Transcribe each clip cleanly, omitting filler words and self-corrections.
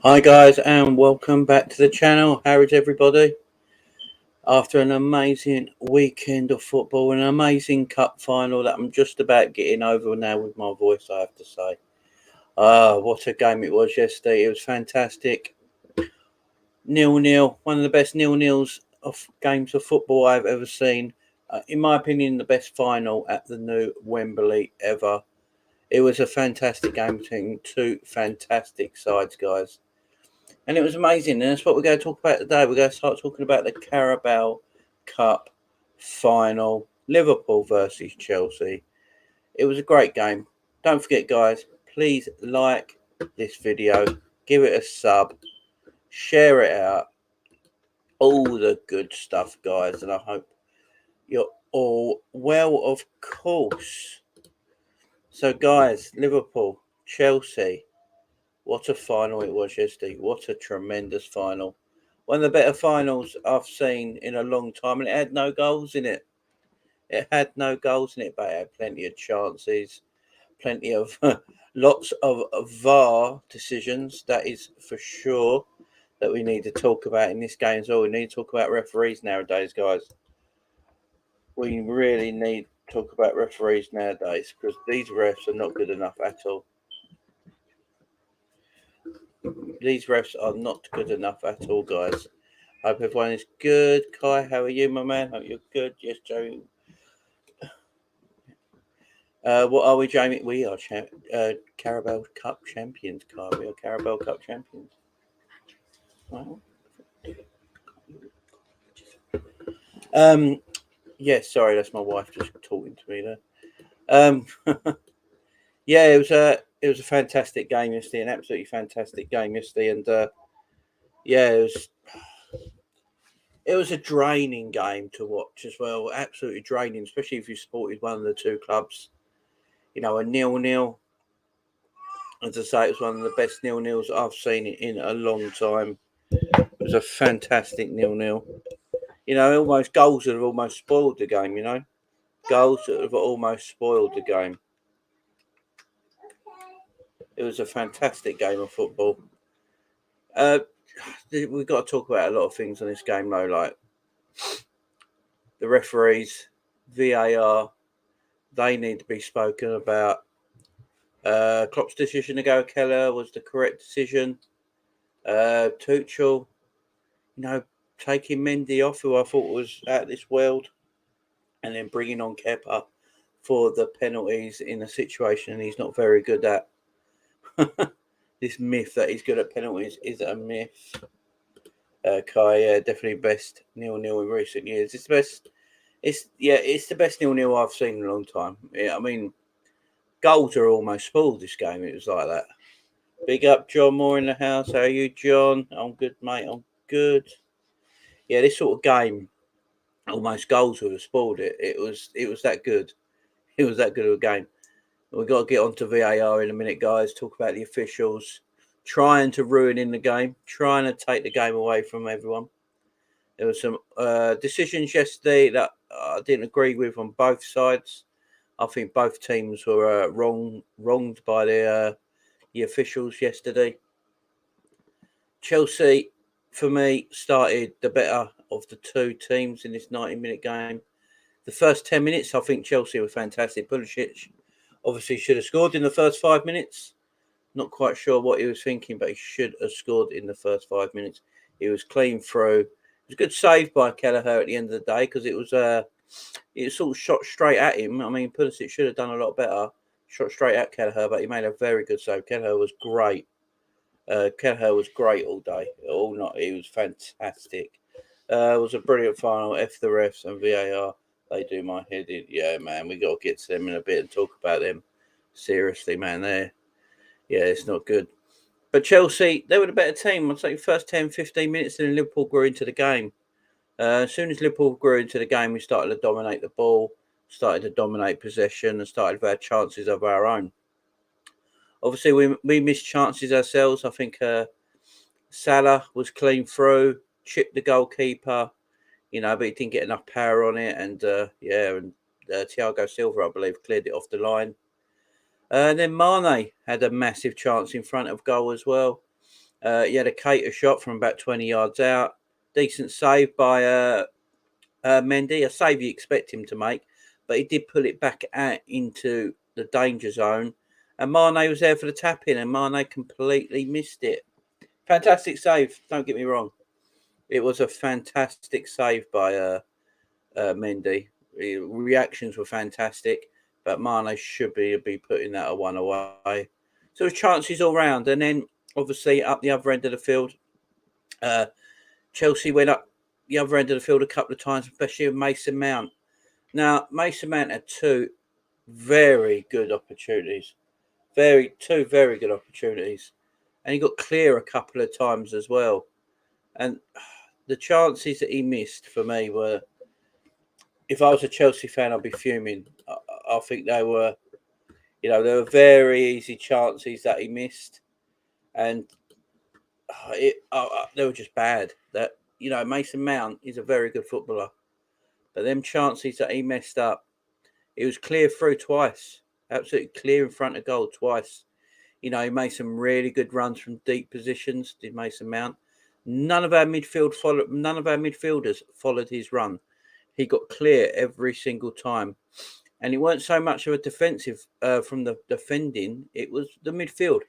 Hi guys and welcome back to the channel. How is everybody? After an amazing weekend of football, an amazing cup final that I'm just about getting over now with my voice, I have to say. What a game it was yesterday. It was fantastic. 0-0, one of the best 0-0s of games of football I've ever seen. In my opinion, the best final at the new Wembley ever. It was a fantastic game between two fantastic sides, guys. And it was amazing. And that's what we're going to talk about today. We're going to start talking about the Carabao Cup final, Liverpool versus Chelsea. It was a great game. Don't forget, guys, please like this video, give it a sub, share it out, all the good stuff, guys. And I hope you're all well, of course. So, guys, Liverpool, Chelsea. What a final it was yesterday. What a tremendous final. One of the better finals I've seen in a long time. And it had no goals in it. It had no goals in it, but it had plenty of chances. Plenty of lots of VAR decisions. That is for sure that we need to talk about in this game as well. We need to talk about referees nowadays, guys. We really need to talk about referees nowadays because these refs are not good enough at all. These refs are not good enough at all, guys. Hope everyone is good. Kai, how are you, my man? Hope you're good. Yes, Joe. What are we, Jamie? We are Carabao Cup champions, Kai. We are Carabao Cup champions. Well, yes, sorry, that's my wife just talking to me there. Yeah, it was a fantastic game yesterday, an absolutely fantastic game yesterday, and yeah, it was a draining game to watch as well. Absolutely draining, especially if you supported one of the two clubs. You know, a 0-0. As I say, it was one of the best 0-0s I've seen in a long time. It was a fantastic 0-0. You know, almost goals that have almost spoiled the game. You know, goals that have almost spoiled the game. It was a fantastic game of football. Uh, we've got to talk about a lot of things on this game, though, like the referees, VAR. They need to be spoken about. Klopp's decision to go Keller was the correct decision. Tuchel, you know, taking Mendy off, who I thought was out of this world, and then bringing on Kepa for the penalties in a situation he's not very good at. This myth that he's good at penalties is a myth. Kai, definitely best 0-0 in recent years. It's the best. It's the best 0-0 I've seen in a long time. Yeah, I mean, goals are almost spoiled this game. It was like that. Big up, John Moore in the house. How are you, John? I'm good, mate. I'm good. Yeah, this sort of game, almost goals would have spoiled it. It was that good. It was that good of a game. We've got to get on to VAR in a minute, guys. Talk about the officials trying to ruin in the game, trying to take the game away from everyone. There were some decisions yesterday that I didn't agree with on both sides. I think both teams were wronged by the officials yesterday. Chelsea, for me, started the better of the two teams in this 90-minute game. The first 10 minutes, I think Chelsea were fantastic. Pulisic obviously should have scored in the first 5 minutes. Not quite sure what he was thinking, but he should have scored in the first 5 minutes. He was clean through. It was a good save by Kelleher at the end of the day because it was sort of shot straight at him. I mean, Pulisic should have done a lot better. Shot straight at Kelleher, but he made a very good save. Kelleher was great. Kelleher was great all day, all night. He was fantastic. It was a brilliant final. F the refs and VAR. They do my head in. Yeah, man, we got to get to them in a bit and talk about them. Seriously, man, yeah, it's not good. But Chelsea, they were the better team. I'd say first 10, 15 minutes, and then Liverpool grew into the game. As soon as Liverpool grew into the game, we started to dominate the ball, started to dominate possession, and started to have chances of our own. Obviously, we missed chances ourselves. I think Salah was clean through, chipped the goalkeeper, but he didn't get enough power on it. And Thiago Silva, I believe, cleared it off the line. And then Mane had a massive chance in front of goal as well. He had a cater shot from about 20 yards out. Decent save by Mendy, a save you expect him to make, but he did pull it back out into the danger zone. And Mane was there for the tap in, and Mane completely missed it. Fantastic save, don't get me wrong. It was a fantastic save by Mendy. Reactions were fantastic, but Mane should be putting that one away. So it was chances all round, and then obviously up the other end of the field, Chelsea went up the other end of the field a couple of times, especially with Mason Mount. Now Mason Mount had two very good opportunities, two very good opportunities, and he got clear a couple of times as well. And the chances that he missed for me were, if I was a Chelsea fan, I'd be fuming. I think they were, they were very easy chances that he missed, and they were just bad. That Mason Mount is a very good footballer, but them chances that he messed up, it was clear through twice, absolutely clear in front of goal twice. He made some really good runs from deep positions. Did Mason Mount? None of our midfielders followed his run. He got clear every single time. And it weren't so much of a defensive from the defending, it was the midfield.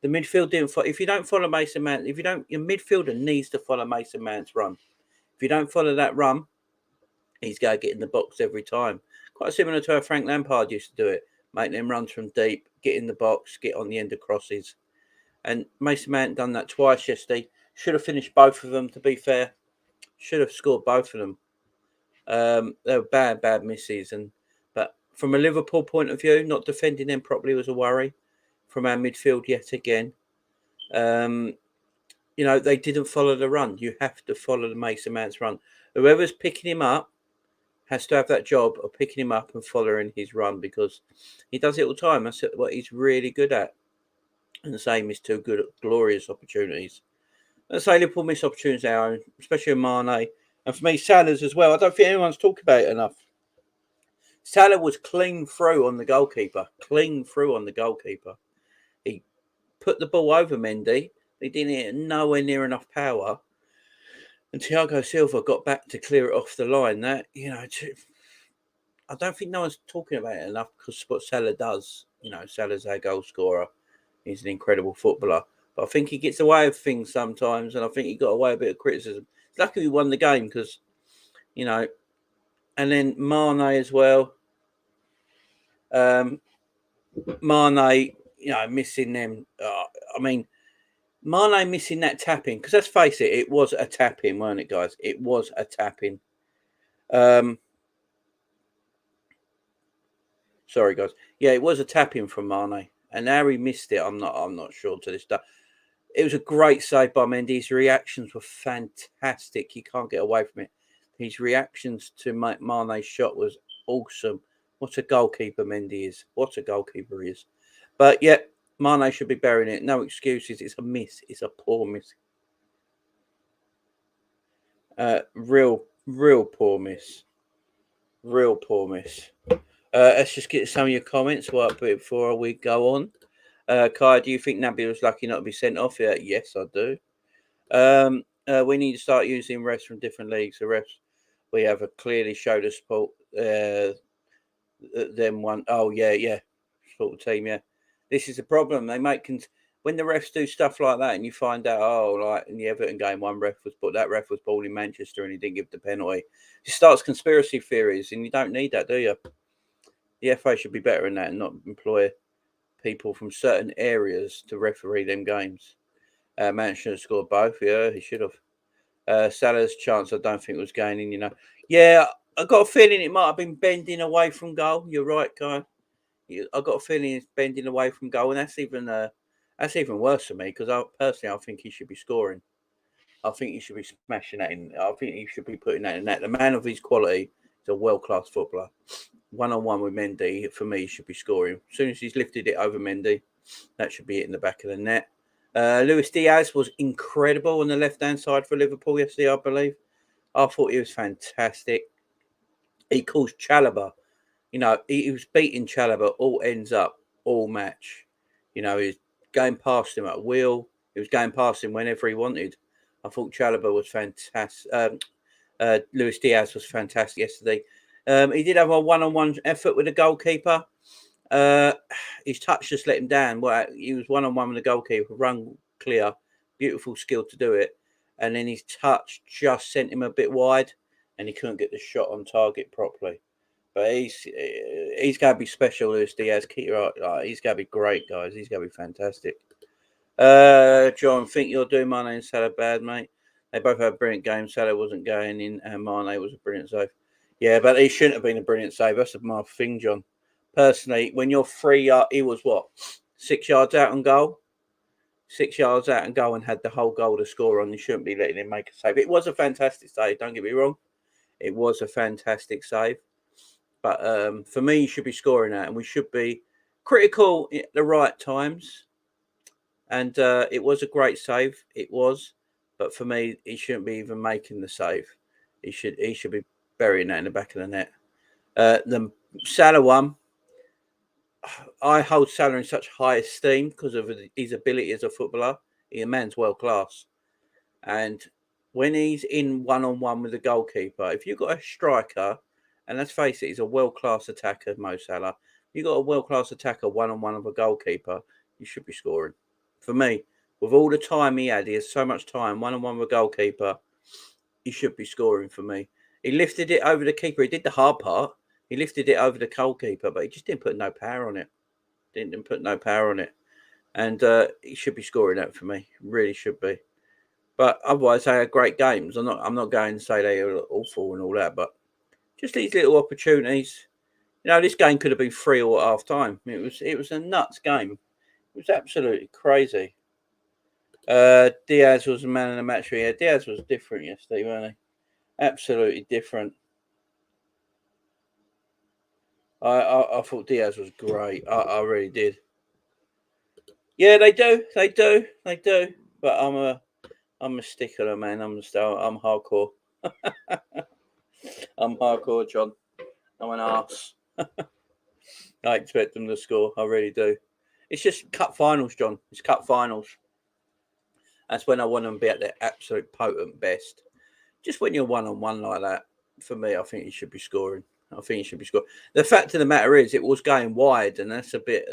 The midfield didn't follow. If you don't follow Mason Mount, your midfielder needs to follow Mason Mount's run. If you don't follow that run, he's going to get in the box every time. Quite similar to how Frank Lampard used to do it. Make them runs from deep, get in the box, get on the end of crosses. And Mason Mount done that twice yesterday. Should have finished both of them, to be fair. Should have scored both of them. They were bad misses. But from a Liverpool point of view, not defending them properly was a worry. From our midfield yet again. They didn't follow the run. You have to follow the Mason Mount's run. Whoever's picking him up has to have that job of picking him up and following his run, because he does it all the time. That's what he's really good at. And the same is two good, glorious opportunities. Let's say Liverpool miss opportunities now, especially with Mane. And for me, Salah's as well. I don't think anyone's talked about it enough. Salah was clean through on the goalkeeper. He put the ball over Mendy. He didn't hit nowhere near enough power. And Thiago Silva got back to clear it off the line. That, I don't think no one's talking about it enough, because what Salah does, Salah's our goal scorer. He's an incredible footballer. But I think he gets away with things sometimes, and I think he got away with a bit of criticism. It's lucky we won the game, because, and then Mane as well. Mane, missing them. Mane missing that tapping, because let's face it, it was a tapping, weren't it, guys? It was a tapping. Sorry, guys. Yeah, it was a tapping from Mane, and how he missed it, I'm not sure to this day. It was a great save by Mendy. His reactions were fantastic. He can't get away from it. His reactions to Mane's shot was awesome. What a goalkeeper Mendy is. What a goalkeeper he is. But yeah, Mane should be burying it. No excuses. It's a miss. It's a poor miss. Real poor miss. Real poor miss. Let's just get some of your comments before we go on. Kai, do you think Naby was lucky not to be sent off? Yes, I do. We need to start using refs from different leagues. The refs we have clearly showed us support. Them one. Oh yeah, sort of team. Yeah, this is the problem. They make when the refs do stuff like that, and you find out, like in the Everton game, that ref was born in Manchester and he didn't give the penalty. It starts conspiracy theories, and you don't need that, do you? The FA should be better in that and not employ people from certain areas to referee them games. Man should have scored both. Yeah, he should have. Salah's chance, I don't think was gaining. Yeah, I got a feeling it might have been bending away from goal. You're right, Guy. I got a feeling it's bending away from goal, and that's even worse for me, because I think he should be scoring. I think he should be smashing that in. I think he should be putting that in net. The man of his quality is a world-class footballer. One-on-one with Mendy, for me, he should be scoring. As soon as he's lifted it over Mendy, that should be it in the back of the net. Luis Diaz was incredible on the left-hand side for Liverpool yesterday, I believe. I thought he was fantastic. He caused Chalobah. He was beating Chalobah all ends up, all match. He's going past him at will. He was going past him whenever he wanted. I thought Chalobah was fantastic. Luis Diaz was fantastic yesterday. He did have a one-on-one effort with the goalkeeper. His touch just let him down. Well, he was one-on-one with the goalkeeper, run clear, beautiful skill to do it. And then his touch just sent him a bit wide, and he couldn't get the shot on target properly. But he's going to be special, Luis Diaz. Keep your eye. He's going to be great, guys. He's going to be fantastic. John, think you're doing Mane and Salah bad, mate? They both had brilliant games. Salah wasn't going in, and Mane was a brilliant save. Yeah, but he shouldn't have been a brilliant save. That's my thing, John. Personally, when you're 3 yards, he was what, 6 yards out on goal? 6 yards out and goal and had the whole goal to score on. You shouldn't be letting him make a save. It was a fantastic save, don't get me wrong. It was a fantastic save. But for me, you should be scoring that, and we should be critical at the right times. And it was a great save. It was. But for me, he shouldn't be even making the save. He should be burying that in the back of the net. The Salah one, I hold Salah in such high esteem because of his ability as a footballer. The man's world class. And when he's in one-on-one with the goalkeeper, if you've got a striker, and let's face it, he's a world-class attacker, Mo Salah. You've got a world-class attacker one-on-one with a goalkeeper, you should be scoring. For me, with all the time he has so much time, one-on-one with a goalkeeper, he should be scoring for me. He lifted it over the keeper. He did the hard part. He lifted it over the goalkeeper, but he just didn't put no power on it. Didn't put no power on it. And he should be scoring that for me. Really should be. But otherwise, they had great games. I'm not going to say they were awful and all that, but just these little opportunities. You know, this game could have been 3-3 at half time. It was a nuts game. It was absolutely crazy. Diaz was the man of the match. Yeah, Diaz was different yesterday, wasn't he? Absolutely different. I thought Diaz was great. I really did. Yeah, they do. But I'm a stickler, man. I'm hardcore. I'm hardcore, John. I'm an arse. I expect them to score. I really do. It's just cup finals, John. It's cup finals. That's when I want them to be at their absolute potent best. Just when you're one-on-one like that, for me, I think you should be scoring. The fact of the matter is, it was going wide, and that's the bit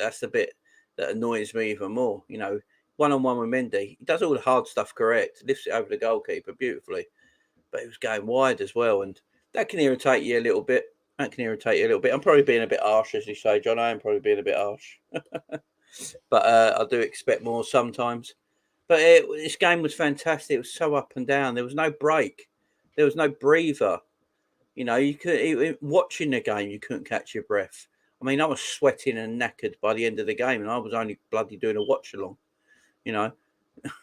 that annoys me even more. You know, one-on-one with Mendy, he does all the hard stuff correct, lifts it over the goalkeeper beautifully, but he was going wide as well, and that can irritate you a little bit. I'm probably being a bit harsh, as you say, John. I am probably being a bit harsh, but I do expect more sometimes. But this game was fantastic. It was so up and down. There was no break. There was no breather. You know, watching the game, you couldn't catch your breath. I mean, I was sweating and knackered by the end of the game, and I was only bloody doing a watch along. You know,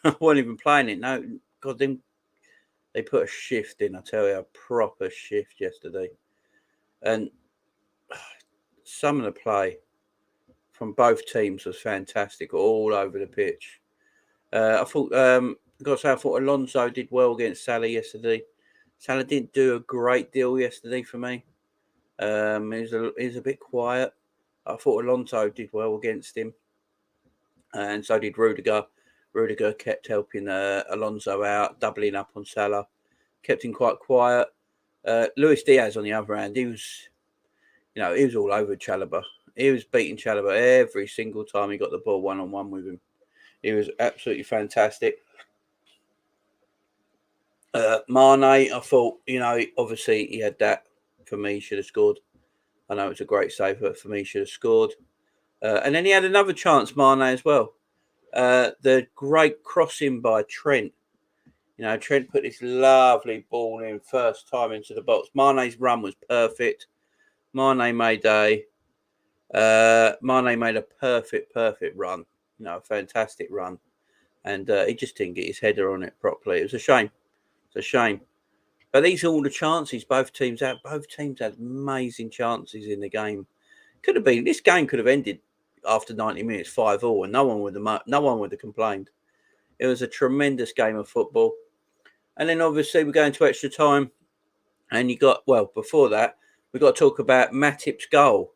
I wasn't even playing it. No, God, they put a shift in. I tell you, a proper shift yesterday, and some of the play from both teams was fantastic, all over the pitch. I thought Alonso did well against Salah yesterday. Salah didn't do a great deal yesterday for me. He was a bit quiet. I thought Alonso did well against him, and so did Rudiger. Rudiger kept helping Alonso out, doubling up on Salah, kept him quite quiet. Luis Diaz, on the other hand, he was all over Chalobah. He was beating Chalobah every single time he got the ball one-on-one with him. He was absolutely fantastic. Mane, I thought, obviously he had that. For me, he should have scored. I know it's a great save, but for me, he should have scored. And then he had another chance, Mane, as well. The great crossing by Trent. You know, Trent put this lovely ball in first time into the box. Mane's run was perfect. Mane made a perfect run. You know, a fantastic run. And he just didn't get his header on it properly. It was a shame. It's a shame. But these are all the chances both teams had. Both teams had amazing chances in the game. This game could have ended after 90 minutes 5-5, and no one would have complained. It was a tremendous game of football. And then obviously we're going to extra time. And before that, we've got to talk about Matip's goal.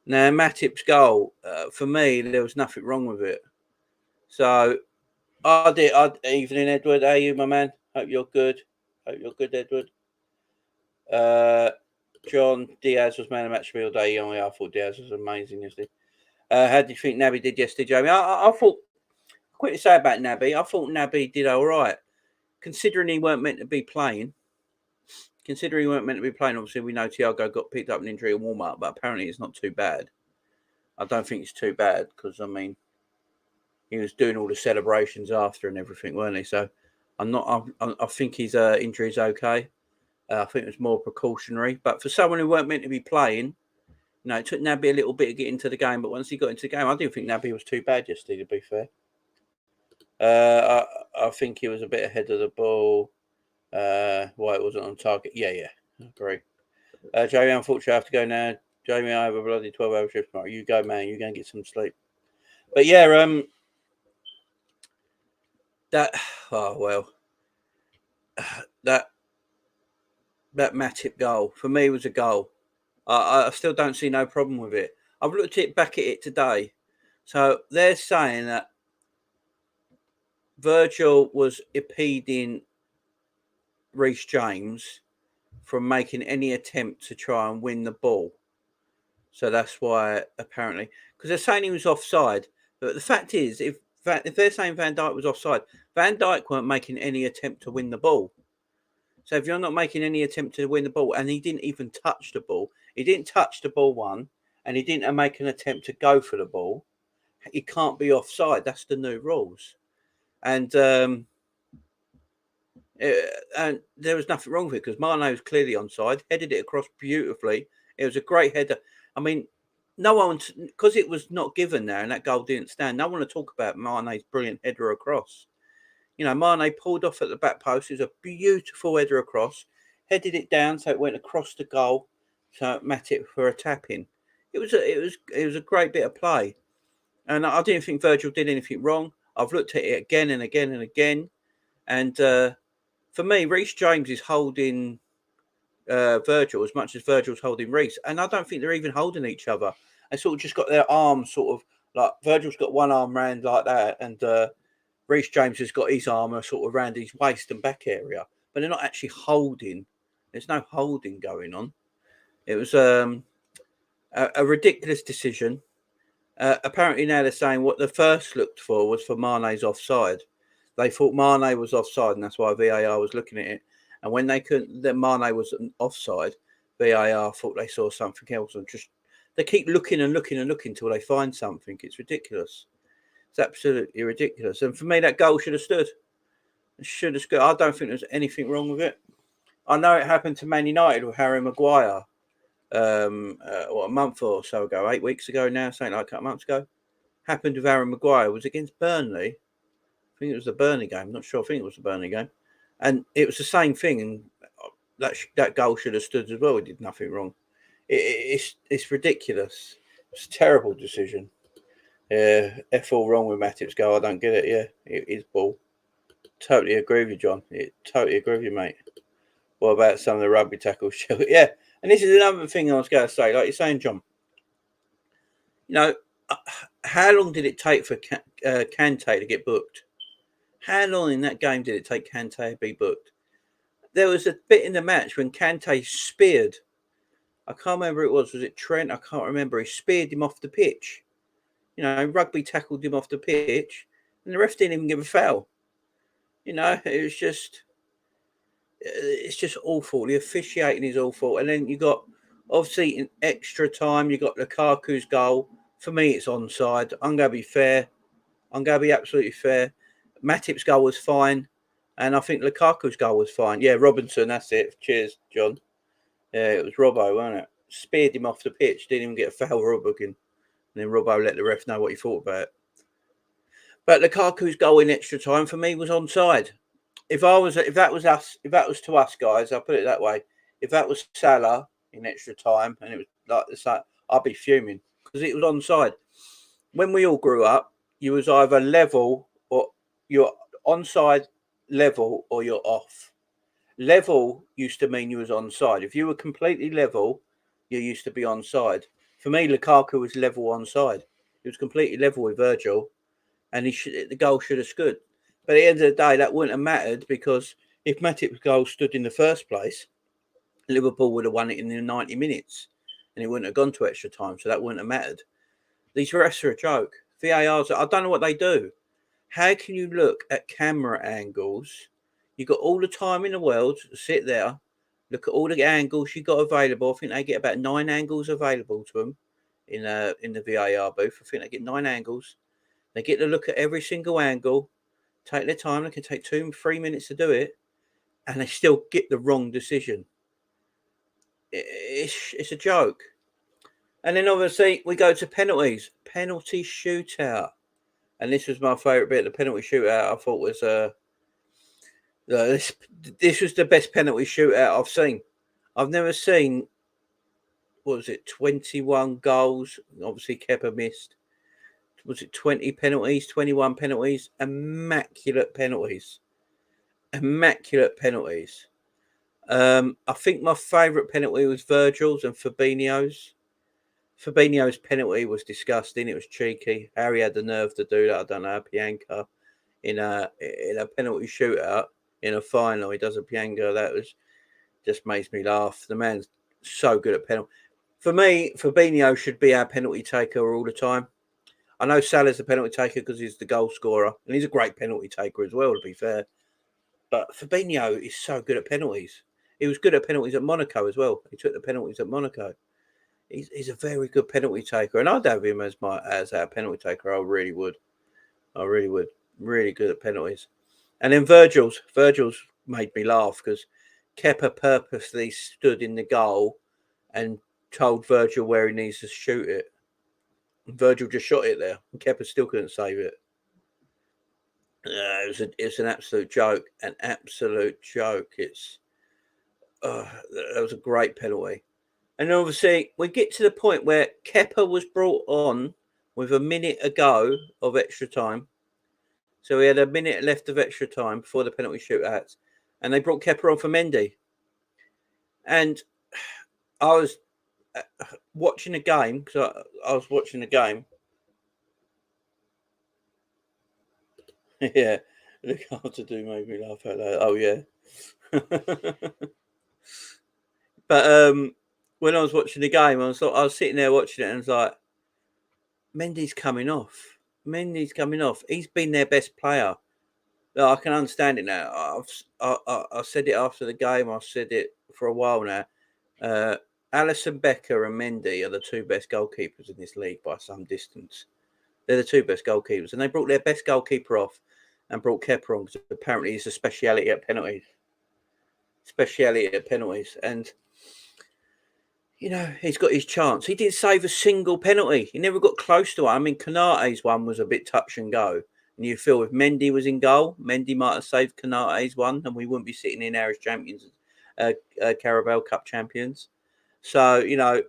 Now, Matip's goal, for me, there was nothing wrong with it. So I did. Evening, Edward. How are you, my man? Hope you're good. Hope you're good, Edward. John Diaz was man of match for me all day. I thought Diaz was amazing yesterday. How do you think Naby did yesterday, Jamie? I thought, quick to say about Naby, I thought Naby did all right. Considering he weren't meant to be playing, obviously we know Thiago got picked up an injury in warm-up, but apparently it's not too bad. I don't think it's too bad because, I mean, he was doing all the celebrations after and everything, weren't he? So I think his injury is okay. I think it was more precautionary. But for someone who weren't meant to be playing, it took Naby a little bit to get into the game. But once he got into the game, I didn't think Naby was too bad yesterday, to be fair. I think he was a bit ahead of the ball. Why it wasn't on target. Yeah, I agree. Jamie, unfortunately, I have to go now. Jamie, I have a bloody 12-hour shift tomorrow. You go, man. You go and get some sleep. But yeah, that Matip goal for me was a goal. I still don't see no problem with it. I've looked back at it today. So they're saying that Virgil was impeding Reece James from making any attempt to try and win the ball. So that's why, apparently, because they're saying he was offside. But the fact is, if they're saying Van Dijk was offside, Van Dijk weren't making any attempt to win the ball. So if you're not making any attempt to win the ball, and he didn't even touch the ball, he didn't touch the ball one, and he didn't make an attempt to go for the ball, he can't be offside. That's the new rules. And there was nothing wrong with it because Mane was clearly onside, headed it across beautifully. It was a great header. I mean, no one, because it was not given there and that goal didn't stand, no one to talk about Mane's brilliant header across. Mane pulled off at the back post. It was a beautiful header across, headed it down so it went across the goal. So Matip for a tap in. It was a great bit of play, and I didn't think Virgil did anything wrong. I've looked at it again and again and again, and for me, Reece James is holding Virgil as much as Virgil's holding Reece, and I don't think they're even holding each other. They sort of just got their arms sort of like Virgil's got one arm round like that, and Reece James has got his arm sort of around his waist and back area, but they're not actually holding. There's no holding going on. It was a ridiculous decision. Apparently now they're saying what the first looked for was for Mane's offside. They thought Mane was offside, and that's why VAR was looking at it. And when they couldn't, that Mane was offside, VAR thought they saw something else, and just they keep looking and looking and looking until they find something. It's ridiculous. It's absolutely ridiculous. And for me, that goal should have stood. It should have stood. I don't think there's anything wrong with it. I know it happened to Man United with Harry Maguire. A month or so ago, 8 weeks ago now, something like a couple of months ago. Happened with Aaron Maguire. It was against Burnley. I think it was the Burnley game. I'm not sure. I think it was the Burnley game. And it was the same thing. And that goal should have stood as well. It did nothing wrong. It's ridiculous. It's a terrible decision. F all wrong with Matip's goal. I don't get it. Yeah, it is ball. Totally agree with you, John. Totally agree with you, mate. What about some of the rugby tackles? Yeah. And this is another thing I was going to say. Like you're saying, John, how long did it take for Kante to get booked? How long in that game did it take Kante to be booked? There was a bit in the match when Kante speared. I can't remember who it was. Was it Trent? I can't remember. He speared him off the pitch. Rugby tackled him off the pitch, and the ref didn't even give a foul. It was just... It's just awful. The officiating is awful. And then you got, obviously, in extra time, you got Lukaku's goal. For me, it's onside. I'm going to be fair. I'm going to be absolutely fair. Matip's goal was fine. And I think Lukaku's goal was fine. Yeah, Robinson, that's it. Cheers, John. Yeah, it was Robbo, wasn't it? Speared him off the pitch. Didn't even get a foul or a booking. And then Robbo let the ref know what he thought about it. But Lukaku's goal in extra time, for me, was onside. If that was to us guys, I'll put it that way. If that was Salah in extra time and it was like the same, I'd be fuming because it was onside. When we all grew up, you was either level or you're onside, level or you're off. Level used to mean you was onside. If you were completely level, you used to be onside. For me, Lukaku was level onside. He was completely level with Virgil, and the goal should have stood. But at the end of the day, that wouldn't have mattered because if Matip's goal stood in the first place, Liverpool would have won it in the 90 minutes and it wouldn't have gone to extra time. So that wouldn't have mattered. These refs are a joke. VARs, I don't know what they do. How can you look at camera angles? You've got all the time in the world to sit there, look at all the angles you got available. I think they get about 9 angles available to them in the VAR booth. I think they get 9 angles. They get to look at every single angle, take their time. They can take 2-3 minutes to do it, and they still get the wrong decision. It's a joke. And then obviously we go to penalties. Penalty shootout. And this was my favourite bit. The penalty shootout I thought was this was the best penalty shootout I've seen. I've never seen, what was it, 21 goals. Obviously Kepa missed. Was it 20 penalties, 21 penalties? Immaculate penalties. Immaculate penalties. I think my favourite penalty was Virgil's and Fabinho's. Fabinho's penalty was disgusting. It was cheeky. Harry had the nerve to do that. I don't know. Pianka in a penalty shootout in a final, he does a Pianka. That was just makes me laugh. The man's so good at penalty. For me, Fabinho should be our penalty taker all the time. I know Salah's the penalty taker because he's the goal scorer, and he's a great penalty taker as well, to be fair. But Fabinho is so good at penalties. He was good at penalties at Monaco as well. He took the penalties at Monaco. He's a very good penalty taker, and I'd have him as our penalty taker. I really would. Really good at penalties. And then Virgil's made me laugh because Kepa purposely stood in the goal and told Virgil where he needs to shoot it. And Virgil just shot it there, and Kepa still couldn't save it. It's an absolute joke. An absolute joke. That was a great penalty. And obviously, we get to the point where Kepa was brought on with a minute ago of extra time. So we had a minute left of extra time before the penalty shootouts. And they brought Kepa on for Mendy. And I was watching a game, because I was watching the game. Yeah, look hard to do made me laugh out loud. Oh, yeah. But when I was watching the game, I was sitting there watching it, and I was like, Mendy's coming off. He's been their best player. I can understand it now. I said it after the game. I've said it for a while now. Alisson Becker and Mendy are the 2 best goalkeepers in this league by some distance. They're the 2 best goalkeepers, and they brought their best goalkeeper off and brought Kepa on because apparently he's a speciality at penalties. And you know, he's got his chance. He didn't save a single penalty. He never got close to it. I mean, Konate's one was a bit touch and go. And you feel if Mendy was in goal, Mendy might have saved Konate's one, and we wouldn't be sitting in there as champions, CARABAO CUP champions. So you know,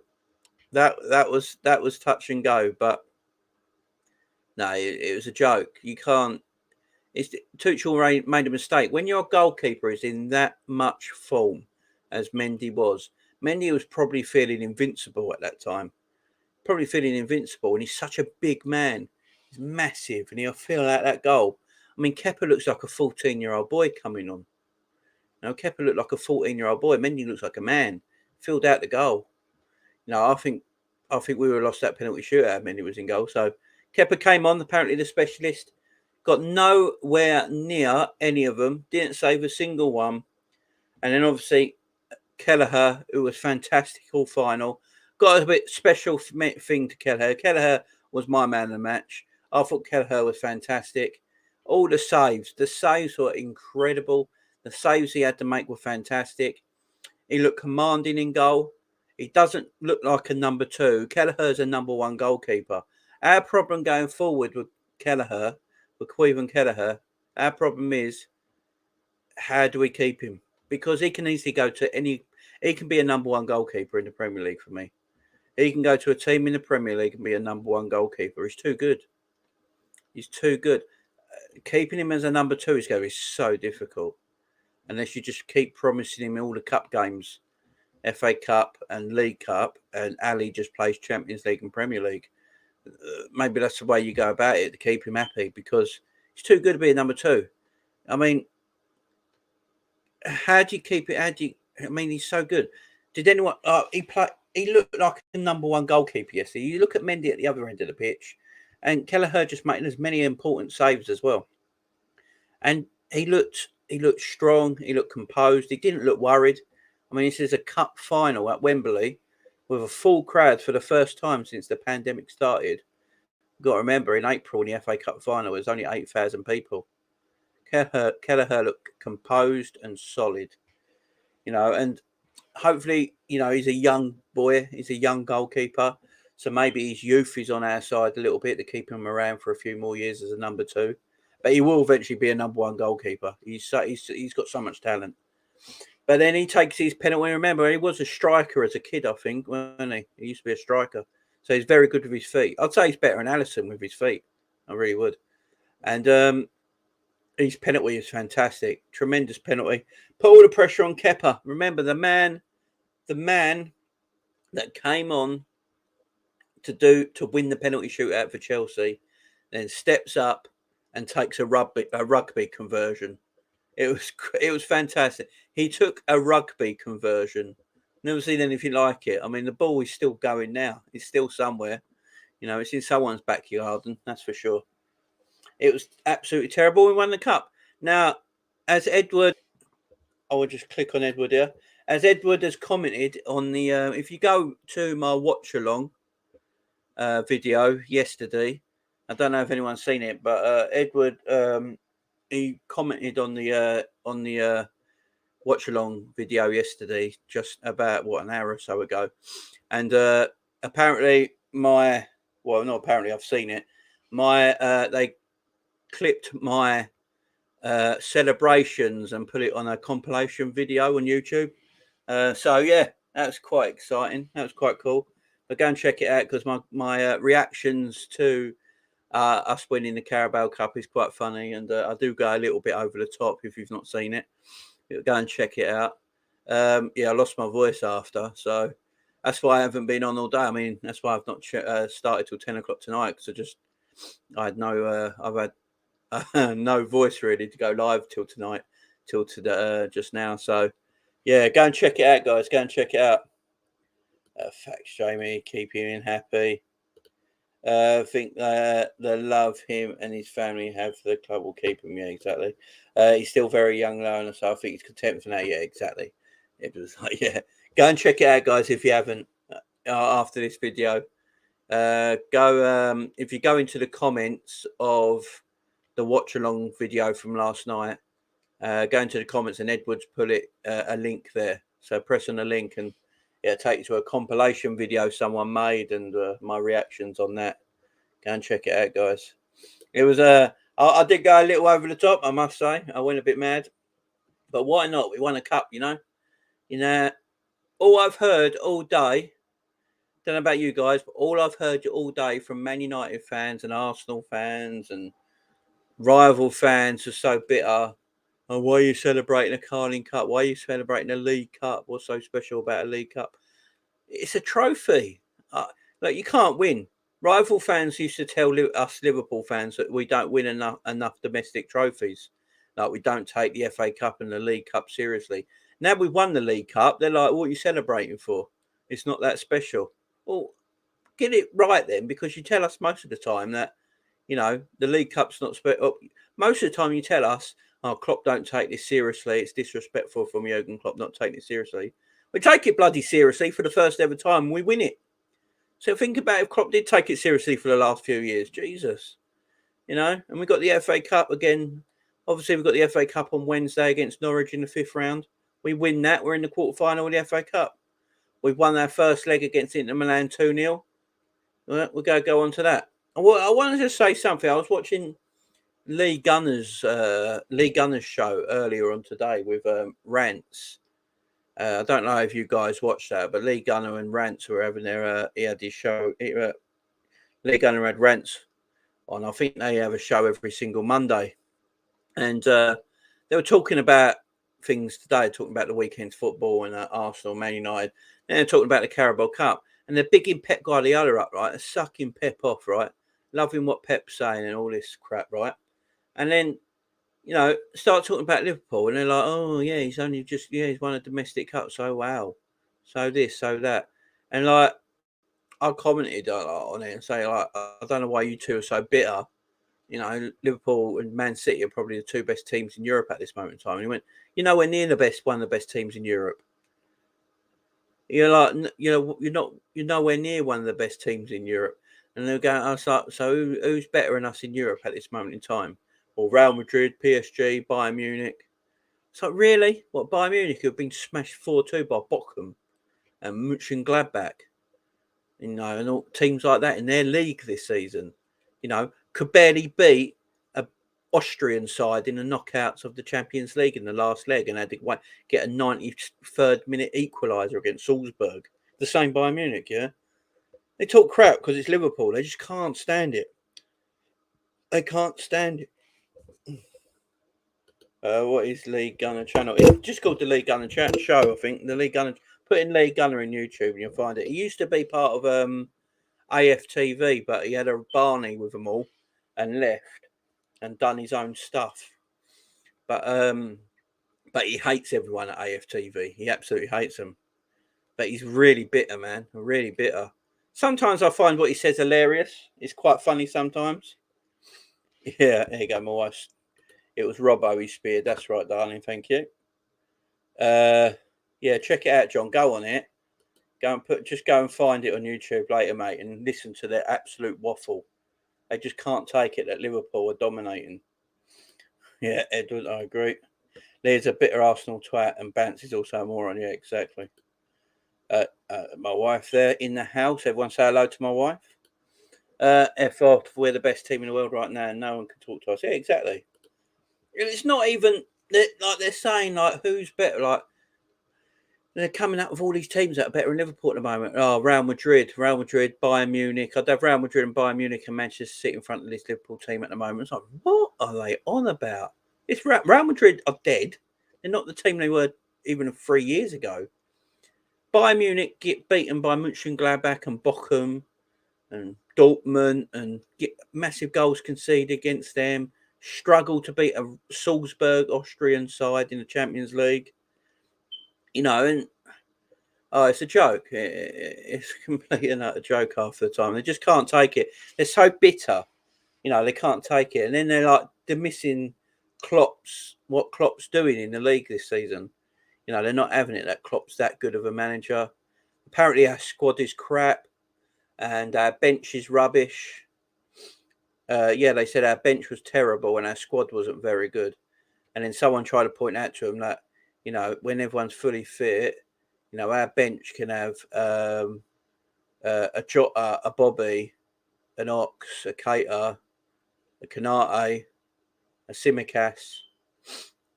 that was touch and go. But no, it was a joke. You can't. Tuchel made a mistake when your goalkeeper is in that much form as Mendy was. Mendy was probably feeling invincible at that time. And he's such a big man. He's massive, and he'll feel out that goal. I mean, Kepa looks like a 14-year-old boy coming on. Kepa looked like a 14-year-old boy. Mendy looks like a man. Filled out the goal. I think we would have lost that penalty shootout if Mendy was in goal. So Kepa came on, apparently the specialist. Got nowhere near any of them. Didn't save a single one. And then obviously Kelleher, who was fantastic all final. Got a bit special thing to Kelleher. Kelleher was my man of the match. I thought Kelleher was fantastic. All the saves were incredible. The saves he had to make were fantastic. He looked commanding in goal. He doesn't look like a number 2. Kelleher's a number 1 goalkeeper. Our problem going forward with Kelleher, with Caoimhin Kelleher, our problem is, how do we keep him? Because he can easily go to he can be a number 1 goalkeeper in the Premier League for me. He can go to a team in the Premier League and be a number 1 goalkeeper. He's too good. Keeping him as a number 2 is going to be so difficult. Unless you just keep promising him all the cup games, FA Cup and League Cup, and Ali just plays Champions League and Premier League. Maybe that's the way you go about it to keep him happy, because he's too good to be a number 2. I mean, how do you keep it? How do you? I mean, he's so good. Did anyone? He looked like a number one goalkeeper yesterday. You look at Mendy at the other end of the pitch, and Kelleher just making as many important saves as well. And he looked strong. He looked composed. He didn't look worried. I mean, this is a cup final at Wembley with a full crowd for the first time since the pandemic started. You've got to remember, in April in the FA Cup final, it was only 8,000 people. Kelleher looked composed and solid, and hopefully, he's a young boy. He's a young goalkeeper. So maybe his youth is on our side a little bit to keep him around for a few more years as a number two. But he will eventually be a number one goalkeeper. He's got so much talent. But then he takes his penalty. Remember, he was a striker as a kid, I think, wasn't he? He used to be a striker. So he's very good with his feet. I'd say he's better than Alisson with his feet. I really would. And his penalty is fantastic. Tremendous penalty. Put all the pressure on Kepa. Remember, the man that came on to win the penalty shootout for Chelsea, then steps up and takes a rugby conversion. It was fantastic. He took a rugby conversion. Never seen anything like it. I mean, the ball is still going now. It's still somewhere. It's in someone's backyard, that's for sure. It was absolutely terrible. We won the cup. Now, as Edward, I will just click on Edward here. As Edward has commented on the, if you go to my watch along video yesterday, I don't know if anyone's seen it, but Edward, he commented on the watch along video yesterday, just about an hour or so ago, and apparently not apparently, I've seen it. They clipped my celebrations and put it on a compilation video on YouTube. So yeah, that was quite exciting. That was quite cool. But go and check it out because my reactions to us winning the Carabao Cup is quite funny, and I do go a little bit over the top if you've not seen it. Go and check it out. I lost my voice after, so that's why I haven't been on all day. I mean, that's why I've not started till 10 o'clock tonight because I've had no voice really to go live till tonight, till today, just now. So yeah, go and check it out, guys. Go and check it out. Thanks, Jamie. Keep him happy. I think the love him and his family have for the club will keep him. Yeah, exactly. He's still very young, though, so I think he's content for now. Yeah, exactly. It was like, yeah. Go and check it out, guys, if you haven't after this video. If you go into the comments of the watch along video from last night, go into the comments and Edward's put a link there. So press on the link and it'll take you to a compilation video someone made and my reactions on that. Go and check it out, guys. It was I did go a little over the top, I must say. I went a bit mad, but why not? We won a cup, all I've heard all day, don't know about you guys, but all I've heard all day from Man United fans and Arsenal fans and rival fans are so bitter. Oh, why are you celebrating a Carling Cup? Why are you celebrating a League Cup? What's so special about a League Cup? It's a trophy. Like, you can't win. Rival fans used to tell us Liverpool fans that we don't win enough domestic trophies. Like, we don't take the FA Cup and the League Cup seriously. Now we've won the League Cup, they're like, what are you celebrating for? It's not that special. Well, get it right then, because you tell us most of the time that, the League Cup's not special. Most of the time you tell us, oh, Klopp don't take this seriously. It's disrespectful from Jurgen Klopp not taking it seriously. We take it bloody seriously for the first ever time. We win it. So think about if Klopp did take it seriously for the last few years. Jesus. And we got the FA Cup again. Obviously, we've got the FA Cup on Wednesday against Norwich in the 5th round. We win that. We're in the quarterfinal of the FA Cup. We've won our first leg against Inter Milan 2-0. We're going to go on to that. I wanted to say something. I was watching Lee Gunner's show earlier on today with Rants. I don't know if you guys watched that, but Lee Gunner and Rants were having he had his show. Lee Gunner had Rants on. I think they have a show every single Monday. And they were talking about things today, talking about the weekend's football and Arsenal, Man United. And they're talking about the Carabao Cup. And they're bigging Pep Guardiola up, right? They're sucking Pep off, right? Loving what Pep's saying and all this crap, right? And then start talking about Liverpool, and they're like, "Oh yeah, he's won a domestic cup, so wow, so this, so that," and like I commented on it and say like, "I don't know why you two are so bitter." Liverpool and Man City are probably the two best teams in Europe at this moment in time. And he went, we're near one of the best teams in Europe. You're like, you're nowhere near one of the best teams in Europe. And they're going, I was like, so who's better than us in Europe at this moment in time? Or Real Madrid, PSG, Bayern Munich. So really, what Bayern Munich have been smashed 4-2 by Bochum and Mönchengladbach, and all teams like that in their league this season, could barely beat a Austrian side in the knockouts of the Champions League in the last leg, and had to get a 93rd minute equaliser against Salzburg. The same Bayern Munich, yeah. They talk crap because it's Liverpool. They just can't stand it. They can't stand it. What is League Gunner channel? It's just called the League Gunner show, I think. The League Gunner. Put in League Gunner in YouTube and you'll find it. It used to be part of AFTV, but he had a Barney with them all and left and done his own stuff. But he hates everyone at AFTV. He absolutely hates them. But he's really bitter, man. Really bitter. Sometimes I find what he says hilarious. It's quite funny sometimes. Yeah, there you go, my wife. It was Robbo he speared. That's right, darling. Thank you. Yeah, check it out, John. Go on it. Go and find it on YouTube later, mate, and listen to their absolute waffle. They just can't take it that Liverpool are dominating. Yeah, Edward, I agree. There's a bitter Arsenal twat, and Bance is also a moron. Yeah, exactly. My wife there in the house. Everyone say hello to my wife. F off. We're the best team in the world right now, and no one can talk to us. Yeah, exactly. It's not even like they're saying like who's better. Like they're coming up with all these teams that are better in Liverpool at the moment. Oh, Real Madrid, Bayern Munich. I'd have Real Madrid and Bayern Munich and Manchester City in front of this Liverpool team at the moment. It's like, what are they on about? It's Real Madrid are dead. They're not the team they were even 3 years ago. Bayern Munich get beaten by Mönchengladbach and Bochum and Dortmund and get massive goals conceded against them. Struggle to beat a Salzburg Austrian side in the Champions League. And it's a joke. It's completely and utter joke half the time. They just can't take it. They're so bitter. They can't take it. And then they're missing what Klopp's doing in the league this season. They're not having it that Klopp's that good of a manager. Apparently our squad is crap and our bench is rubbish. They said our bench was terrible and our squad wasn't very good. And then someone tried to point out to them that, when everyone's fully fit, our bench can have a Jota, a Bobby, an Ox, a Cater, a Canate, a Simicast,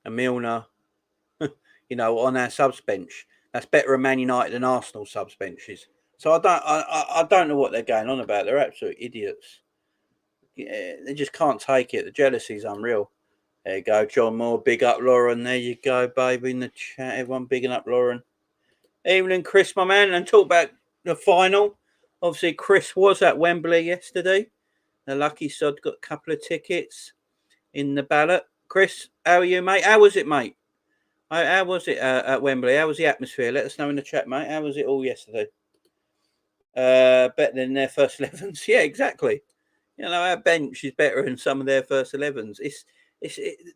a Milner, on our subs bench. That's better than Man United and Arsenal subs benches. So I don't know what they're going on about. They're absolute idiots. Yeah, they just can't take it. The jealousy is unreal. There you go, John Moore. Big up, Lauren. There you go, baby, in the chat. Everyone bigging up Lauren. Evening, Chris, my man. And talk about the final. Obviously, Chris was at Wembley yesterday. The lucky sod got a couple of tickets in the ballot. Chris, how are you, mate? How was it, mate? How was it at Wembley? How was the atmosphere? Let us know in the chat, mate. How was it all yesterday? Better than their first 11s. Yeah, exactly. Our bench is better than some of their first 11s. It's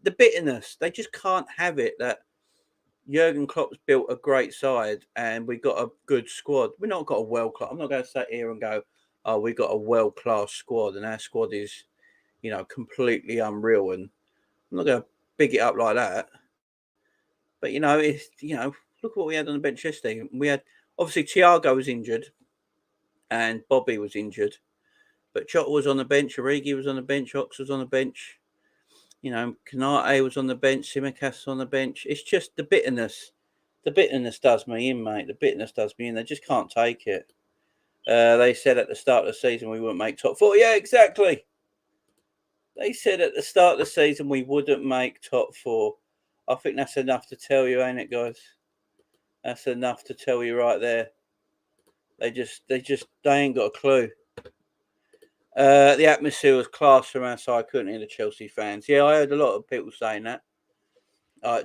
the bitterness. They just can't have it that Jurgen Klopp's built a great side and we got a good squad. We've not got a world class. I'm not going to sit here and go, oh, we got a world class squad and our squad is, completely unreal. And I'm not going to big it up like that. But it's look what we had on the bench yesterday. We had obviously Thiago was injured and Bobby was injured. But Jota was on the bench, Origi was on the bench, Ox was on the bench. Canate was on the bench, Simicast on the bench. It's just the bitterness. The bitterness does me in, mate. The bitterness does me in. They just can't take it. They said at the start of the season we wouldn't make top 4. Yeah, exactly. They said at the start of the season we wouldn't make top 4. I think that's enough to tell you, ain't it, guys? That's enough to tell you right there. They ain't got a clue. The atmosphere was class from outside. Couldn't hear the Chelsea fans. Yeah, I heard a lot of people saying that.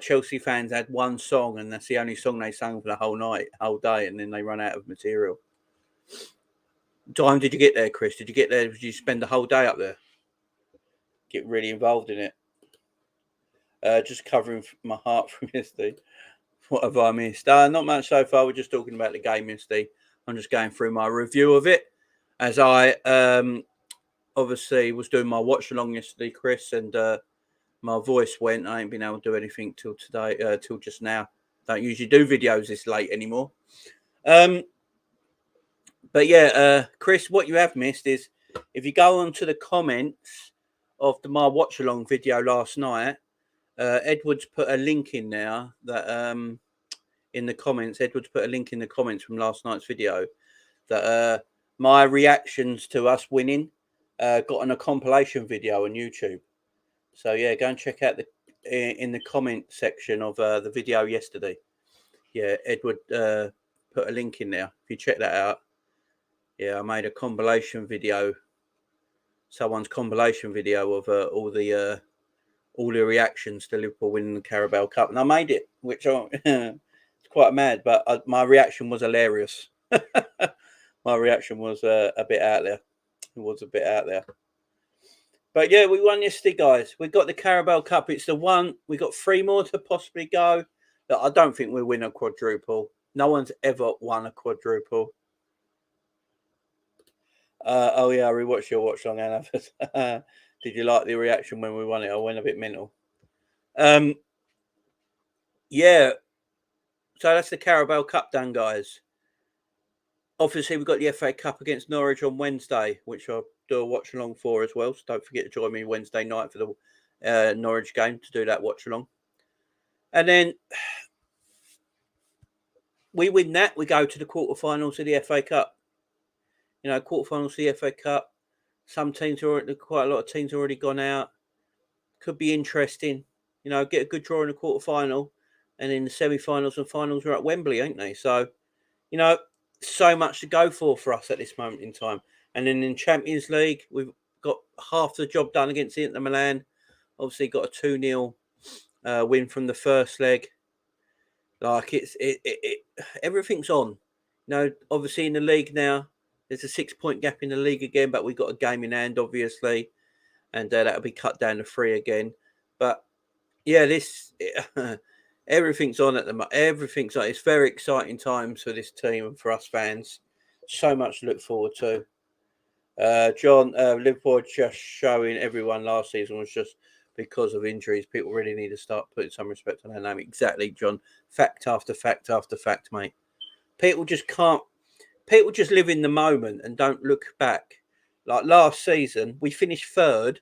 Chelsea fans had one song, and that's the only song they sang for the whole night, whole day, and then they run out of material. Time did you get there, Chris? Did you get there? Did you spend the whole day up there? Get really involved in it. Just covering my heart from yesterday. What have I missed? Not much so far. We're just talking about the game yesterday. I'm just going through my review of it as I obviously was doing my watch along yesterday, Chris, and my voice went. I ain't been able to do anything till today, till just now. Don't usually do videos this late anymore. But yeah, Chris, what you have missed is if you go onto the comments of my watch along video last night, Edward's put a link in there that in the comments. Edward's put a link in the comments from last night's video that my reactions to us winning got on a compilation video on YouTube. So yeah, go and check out in the comment section of the video yesterday. Yeah, Edward put a link in there. If you check that out, yeah, I made a compilation video. Someone's compilation video of all the reactions to Liverpool winning the Carabao Cup, and I made it, which it's quite mad, but my reaction was hilarious. My reaction was a bit out there. It was a bit out there. But yeah, we won yesterday, guys. We got the Carabao Cup. It's the one. We got 3 more to possibly go. But I don't think we'll win a quadruple. No one's ever won a quadruple. Oh yeah, I rewatched your watch long, Anna. Did you like the reaction when we won it? I went a bit mental. Yeah. So that's the Carabao Cup done, guys. Obviously, we've got the FA Cup against Norwich on Wednesday, which I'll do a watch along for as well. So don't forget to join me Wednesday night for the Norwich game to do that watch along. And then we win that, we go to the quarterfinals of the FA Cup. You know, quarterfinals of the FA Cup. Some teams quite a lot of teams already gone out. Could be interesting. You know, get a good draw in the quarterfinal, and in the semi-finals and finals are at Wembley, ain't they? So, you know, so much to go for us at this moment in time. And then in Champions League, we've got half the job done against Inter Milan. Obviously, got a 2-0 win from the first leg. Like everything's on. You know, obviously in the league now, there's a 6-point gap in the league again, but we've got a game in hand, obviously, and that'll be cut down to 3 again. But yeah, everything's on at the moment. Everything's on. It's very exciting times for this team and for us fans. So much to look forward to. John, Liverpool just showing everyone last season was just because of injuries. People really need to start putting some respect on their name. Exactly, John. Fact after fact after fact, mate. People just can't. People just live in the moment and don't look back. Like last season, we finished 3rd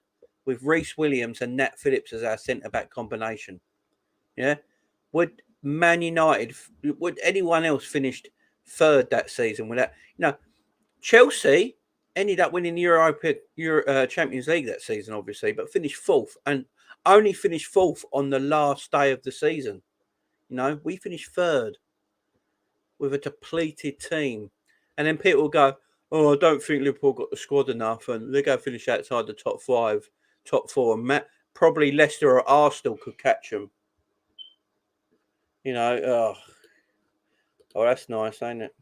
with Reece Williams and Nat Phillips as our centre-back combination. Yeah? Would Man United, would anyone else finished 3rd that season without, you know, Chelsea ended up winning the Champions League that season, obviously, but finished 4th and only finished 4th on the last day of the season. You know, we finished 3rd with a depleted team. And then people go, oh, I don't think Liverpool got the squad enough, and they go finish outside the top 5, top 4. And probably Leicester or Arsenal could catch them. You know, oh, that's nice, ain't it?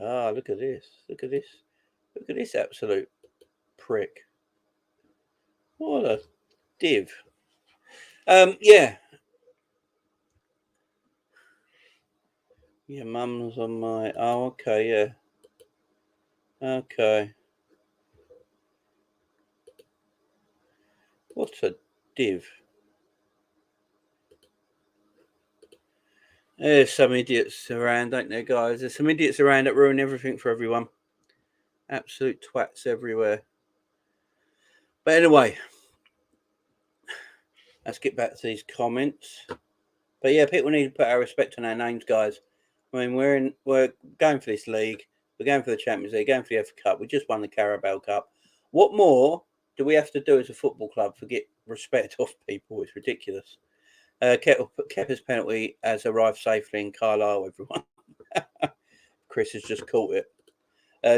Ah, look at this. Look at this. Look at this absolute prick. What a div. Yeah. Your mum's on my... Oh, okay, yeah. Okay. What a div. There's some idiots around, ain't there, guys? There's some idiots around that ruin everything for everyone. Absolute twats everywhere. But anyway, let's get back to these comments. But yeah, people need to put our respect on our names, guys. I mean, we're going for this league. We're going for the Champions League, going for the FA Cup. We just won the Carabao Cup. What more do we have to do as a football club to get respect off people? It's ridiculous. Kepa's penalty has arrived safely in Carlisle, everyone. Chris has just caught it.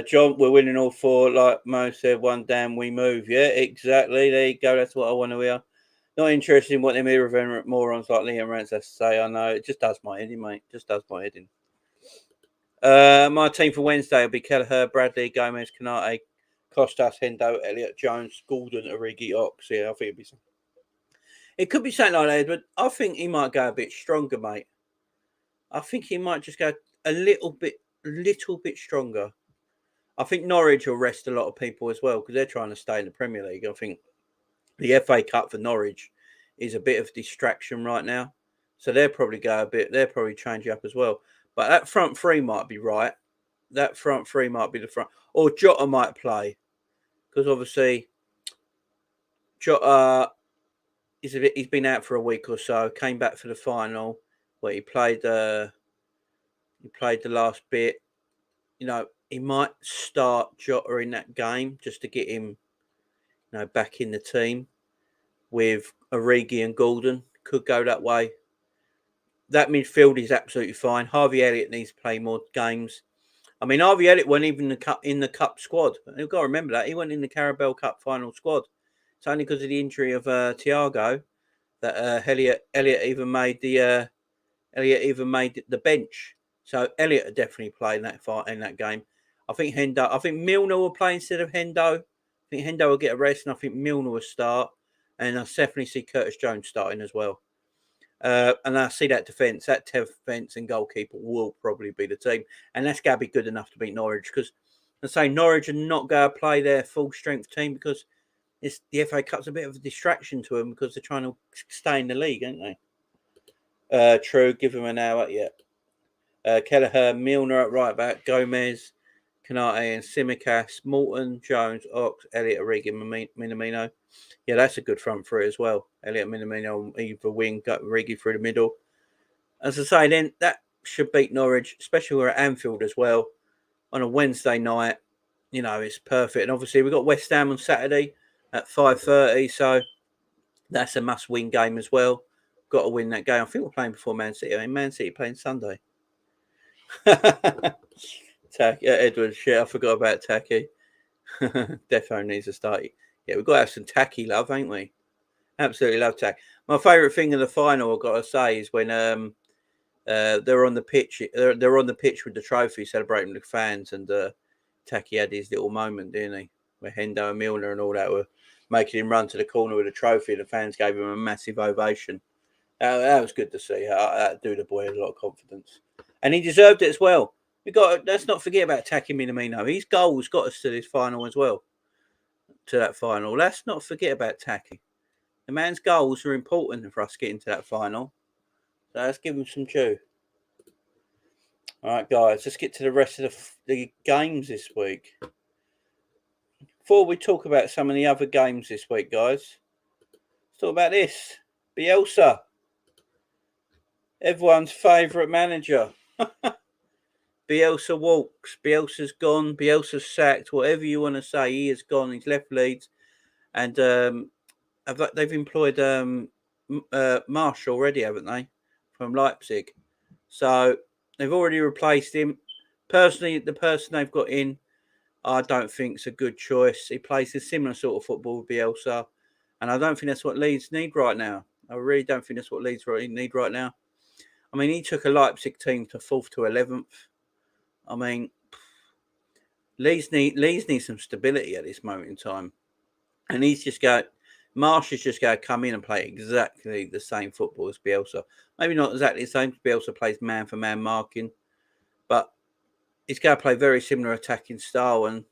John, we're winning all four. Like Mo said, one down, we move. Yeah, exactly. There you go. That's what I want to hear. Not interested in what them irreverent morons like Liam Rance has to say. I know. It just does my head in, mate. Just does my head in. My team for Wednesday will be Kelleher, Bradley, Gomez, Canate, Costas, Hendo, Elliott, Jones, Gordon, Origi, Ox. Yeah, I think it'd be something. It could be something like that, but I think he might go a bit stronger, mate. I think he might just go a little bit stronger. I think Norwich will rest a lot of people as well because they're trying to stay in the Premier League. I think the FA Cup for Norwich is a bit of distraction right now. So they'll probably go a bit, they'll probably change up as well. But that front three might be right. That front three might be the front. Or Jota might play. Because obviously, Jota, he's been out for a week or so, came back for the final where he played the last bit. You know, he might start Jota in that game just to get him, back in the team with Origi and Gordon. Could go that way. That midfield is absolutely fine. Harvey Elliott needs to play more games. I mean, Harvey Elliott wasn't even in the cup squad. You've got to remember that. He went in the Carabao Cup final squad. It's only because of the injury of Thiago that Elliott even made the bench. So Elliott would definitely play in that game. I think Milner will play instead of Hendo. I think Hendo will get a rest, and I think Milner will start. And I definitely see Curtis Jones starting as well. And I see that defence and goalkeeper will probably be the team. And that's going to be good enough to beat Norwich because I say Norwich are not going to play their full strength team because the FA Cup's a bit of a distraction to them because they're trying to stay in the league, aren't they? True, give them an hour, yeah. Kelleher, Milner at right back, Gomez, Canate and Simicas, Morton, Jones, Ox, Elliott, Origi, Minamino. Yeah, that's a good front three as well. Elliott, Minamino on either wing, got Origi through the middle. As I say, then that should beat Norwich, especially we're at Anfield as well on a Wednesday night. It's perfect. And obviously we've got West Ham on Saturday at 5:30, so that's a must-win game as well. Got to win that game. I think we're playing before Man City. I mean, Man City playing Sunday. Edward, shit, I forgot about Taki. Defo needs to start. Yeah, we've got to have some Taki love, ain't we? Absolutely love Taki. My favourite thing in the final, I've got to say, is when they're on the pitch. They're on the pitch with the trophy, celebrating with the fans, and Taki had his little moment, didn't he? Where Hendo and Milner and all that were making him run to the corner with a trophy. The fans gave him a massive ovation. That was good to see. That do the boy a lot of confidence, and he deserved it as well. Let's not forget about Taki Minamino. His goals got us to this final as well. To that final. Let's not forget about Taki. The man's goals are important for us getting to that final. So let's give him some due. All right, guys, let's get to the rest of the games this week. Before we talk about some of the other games this week, guys, let's talk about this. Bielsa. Everyone's favourite manager. Bielsa walks. Bielsa's gone. Bielsa's sacked. Whatever you want to say, he is gone. He's left Leeds, and they've employed Marsh already, haven't they, from Leipzig? So they've already replaced him. Personally, the person they've got in, I don't think it's a good choice. He plays a similar sort of football with Bielsa, and I don't think that's what Leeds need right now. I really don't think that's what Leeds need right now. I mean, he took a Leipzig team to 4th to 11th. I mean, Leeds need some stability at this moment in time. And Marsh is just going to come in and play exactly the same football as Bielsa. Maybe not exactly the same. Bielsa plays man-for-man marking. But he's going to play very similar attacking style. And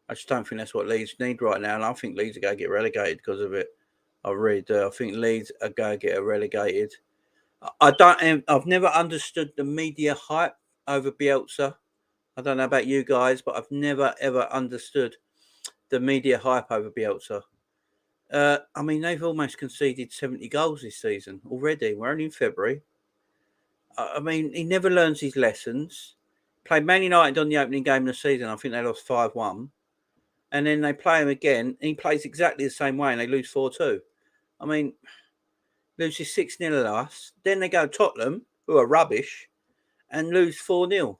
I just don't think that's what Leeds need right now. And I think Leeds are going to get relegated because of it. I really do. I think Leeds are going to get relegated. I've never understood the media hype over Bielsa. I don't know about you guys, but I've never, ever understood the media hype over Bielsa. I mean, they've almost conceded 70 goals this season already. We're only in February. I mean, he never learns his lessons. Played Man United on the opening game of the season. I think they lost 5-1. And then they play him again, and he plays exactly the same way, and they lose 4-2. I mean, loses 6-0 at us. Then they go to Tottenham, who are rubbish, and lose 4-0,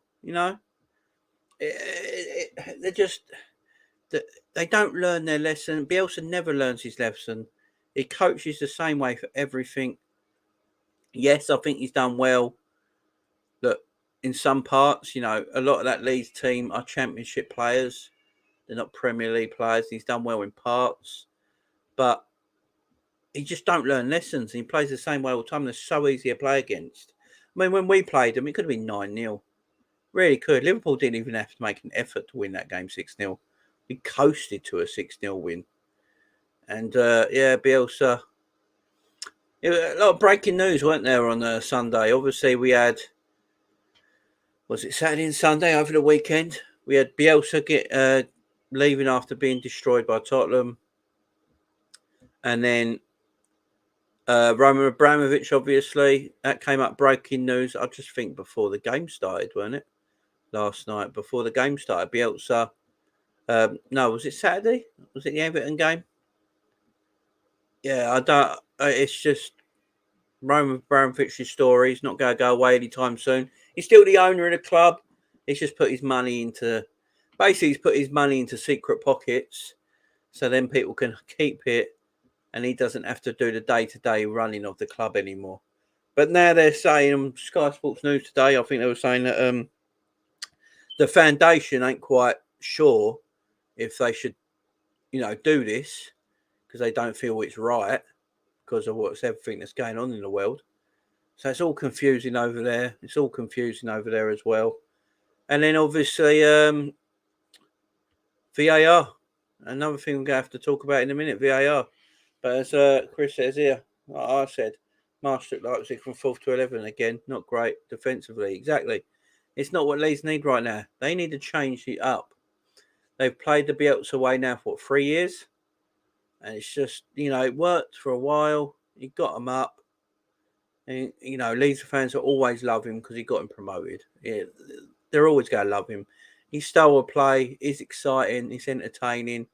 they're just they don't learn their lesson. Bielsa never learns his lesson. He coaches the same way for everything. Yes, I think he's done well. Look, in some parts, a lot of that Leeds team are Championship players. They're not Premier League players. He's done well in parts, but he just don't learn lessons. He plays the same way all the time. They're so easy to play against. I mean, when we played them, it could have been 9-0. Really could. Liverpool didn't even have to make an effort to win that game 6-0. We coasted to a 6-0 win. And, Bielsa. A lot of breaking news, weren't there, on Sunday? Obviously, we had... Was it Saturday and Sunday over the weekend? We had Bielsa leaving after being destroyed by Tottenham. And then Roman Abramovich, obviously, that came up breaking news. I just think before the game started, weren't it? Last night, before the game started, Bielsa. No, was it Saturday? Was it the Everton game? Yeah, I don't. It's just Roman Abramovich's story. He's not going to go away anytime soon. He's still the owner of the club. He's just put his money into. Basically, he's put his money into secret pockets, so then people can keep it, and he doesn't have to do the day-to-day running of the club anymore. But now they're saying on Sky Sports News today, I think they were saying that the foundation ain't quite sure if they should, do this because they don't feel it's right because of everything that's going on in the world. So it's all confusing over there. It's all confusing over there as well. And then obviously VAR. Another thing we're going to have to talk about in a minute, VAR. But as Chris says here, like I said, Maastricht Leipzig from 4th to 11 again. Not great defensively. Exactly. It's not what Leeds need right now. They need to change it up. They've played the Bielsa way now for 3 years. And it's just, it worked for a while. He got them up. And, Leeds fans will always love him because he got him promoted. Yeah, they're always going to love him. His style of play is exciting. It's entertaining.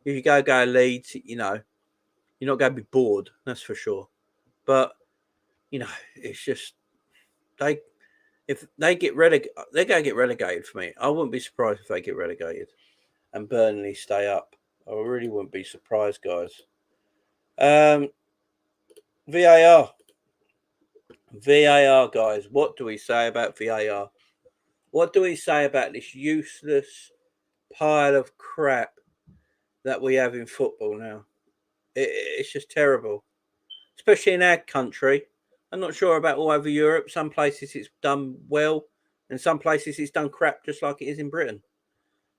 If you go Leeds, you're not going to be bored. That's for sure. But, it's just if they get relegated, they're going to get relegated for me. I wouldn't be surprised if they get relegated and Burnley stay up. I really wouldn't be surprised, guys. VAR. VAR, guys. What do we say about VAR? What do we say about this useless pile of crap that we have in football now? It's just terrible, especially in our country. I'm not sure about all over Europe. Some places it's done well, and some places it's done crap, just like it is in Britain.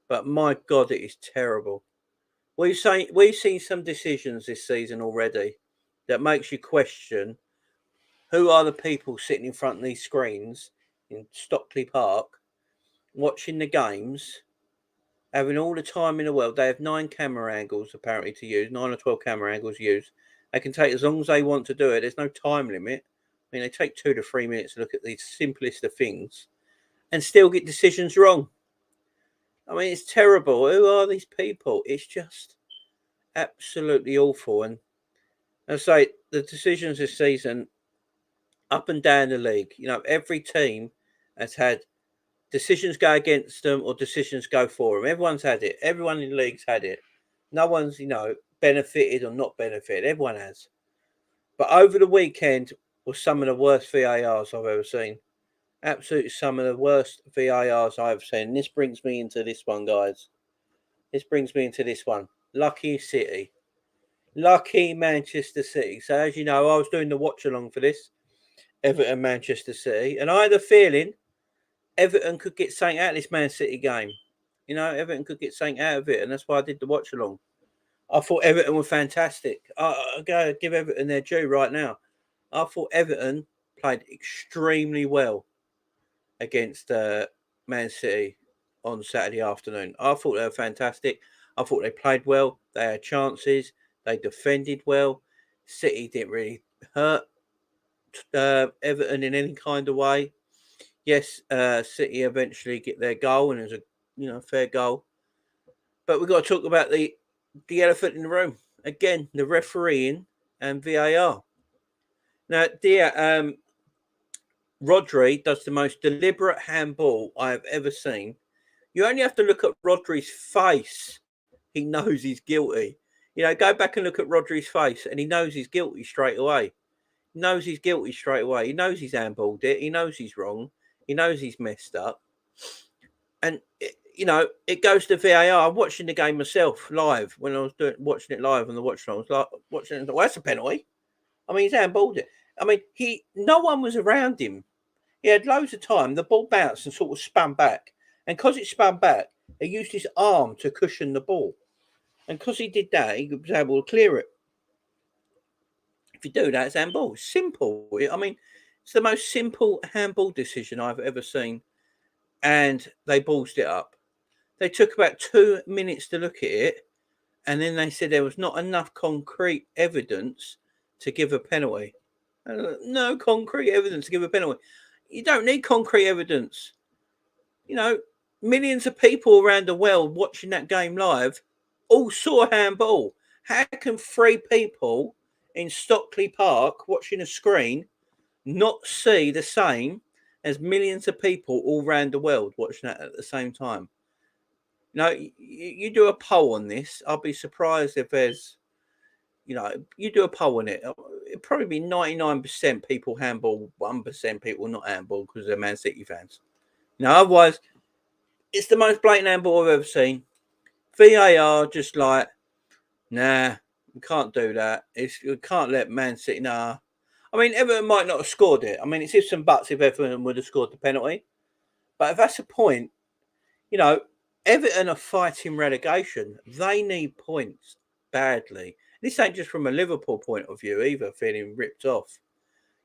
But my God, it is terrible. We've seen some decisions this season already that makes you question who are the people sitting in front of these screens in Stockley Park watching the games, having all the time in the world. They have 9 camera angles apparently to use, 9 or 12 camera angles used. They can take as long as they want to do it. There's no time limit. I mean, they take 2 to 3 minutes to look at the simplest of things and still get decisions wrong. I mean, it's terrible. Who are these people? It's just absolutely awful. And I say the decisions this season, up and down the league, every team has had decisions go against them or decisions go for them. Everyone's had it. Everyone in the league's had it. No one's, benefited or not benefited. Everyone has. But over the weekend was some of the worst VARs I've ever seen. Absolutely some of the worst VARs I've seen. This brings me into this one, guys. This brings me into this one. Lucky City. Lucky Manchester City. So as you know, I was doing the watch along for this. Everton, Manchester City. And I had a feeling Everton could get something out of this Man City game. Everton could get something out of it. And that's why I did the watch along. I thought Everton were fantastic. I got to give Everton their due right now. I thought Everton played extremely well against Man City on Saturday afternoon. I thought they were fantastic. I thought they played well. They had chances. They defended well. City didn't really hurt Everton in any kind of way. Yes, City eventually get their goal, and it was a fair goal. But we've got to talk about the elephant in the room again: the refereeing and VAR. Now, Rodri does the most deliberate handball I have ever seen. You only have to look at Rodri's face. He knows he's guilty. Go back and look at Rodri's face, and he knows he's guilty straight away. He knows he's guilty straight away. He knows he's handballed it. He knows he's wrong. He knows he's messed up. And it goes to VAR. I'm watching the game myself live. When I was watching it live on the watch, I was like watching it. Well, that's a penalty. I mean, he's handballed it. I mean, no one was around him. He had loads of time. The ball bounced and sort of spun back. And because it spun back, he used his arm to cushion the ball. And because he did that, he was able to clear it. If you do that, it's handball. It's simple. I mean, it's the most simple handball decision I've ever seen. And they ballsed it up. They took about 2 minutes to look at it. And then they said there was not enough concrete evidence to give a penalty. No concrete evidence to give a penalty. You don't need concrete evidence. Millions of people around the world watching that game live all saw handball. How can 3 people in Stockley Park watching a screen not see the same as millions of people all around the world watching that at the same time? You do a poll on this. I'll be surprised if there's, you do a poll on it. It'd probably be 99% people handball, 1% people not handball because they're Man City fans. Otherwise, it's the most blatant handball I've ever seen. VAR just like, nah, we can't do that. We can't let Man City, nah. I mean, Everton might not have scored it. I mean, it's ifs and buts if Everton would have scored the penalty. But if that's the point, Everton are fighting relegation. They need points badly. This ain't just from a Liverpool point of view either, feeling ripped off.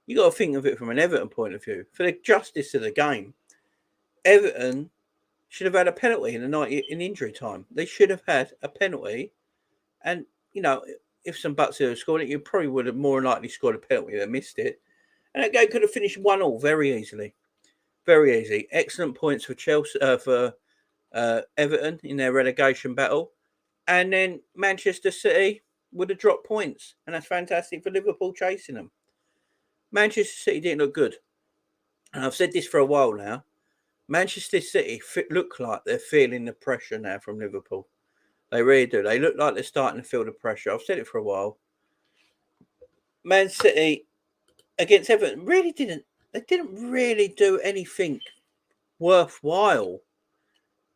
You got to think of it from an Everton point of view. For the justice of the game, Everton should have had a penalty in injury time. They should have had a penalty. And, if some buts had scored it, you probably would have more likely scored a penalty than missed it. And that game could have finished 1-1 very easily. Very easy. Excellent points for Chelsea, for Everton in their relegation battle. And then Manchester City would have dropped points. And that's fantastic for Liverpool chasing them. Manchester City didn't look good. And I've said this for a while now. Manchester City look like they're feeling the pressure now from Liverpool. They really do. They look like they're starting to feel the pressure. I've said it for a while. Man City against Everton they didn't really do anything worthwhile.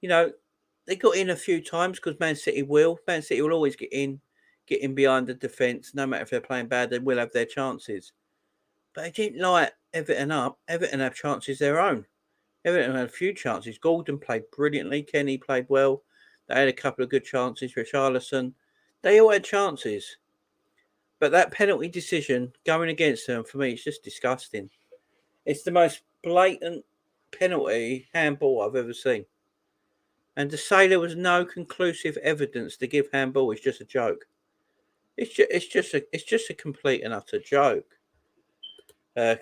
They got in a few times because Man City will always get in behind the defence. No matter if they're playing bad, they will have their chances. But they didn't light Everton up. Everton have chances their own. Everton had a few chances. Gordon played brilliantly. Kenny played well. They had a couple of good chances. Richarlison. They all had chances. But that penalty decision going against them, for me, it's just disgusting. It's the most blatant penalty handball I've ever seen. And to say there was no conclusive evidence to give handball is just a joke. It's just a complete and utter joke.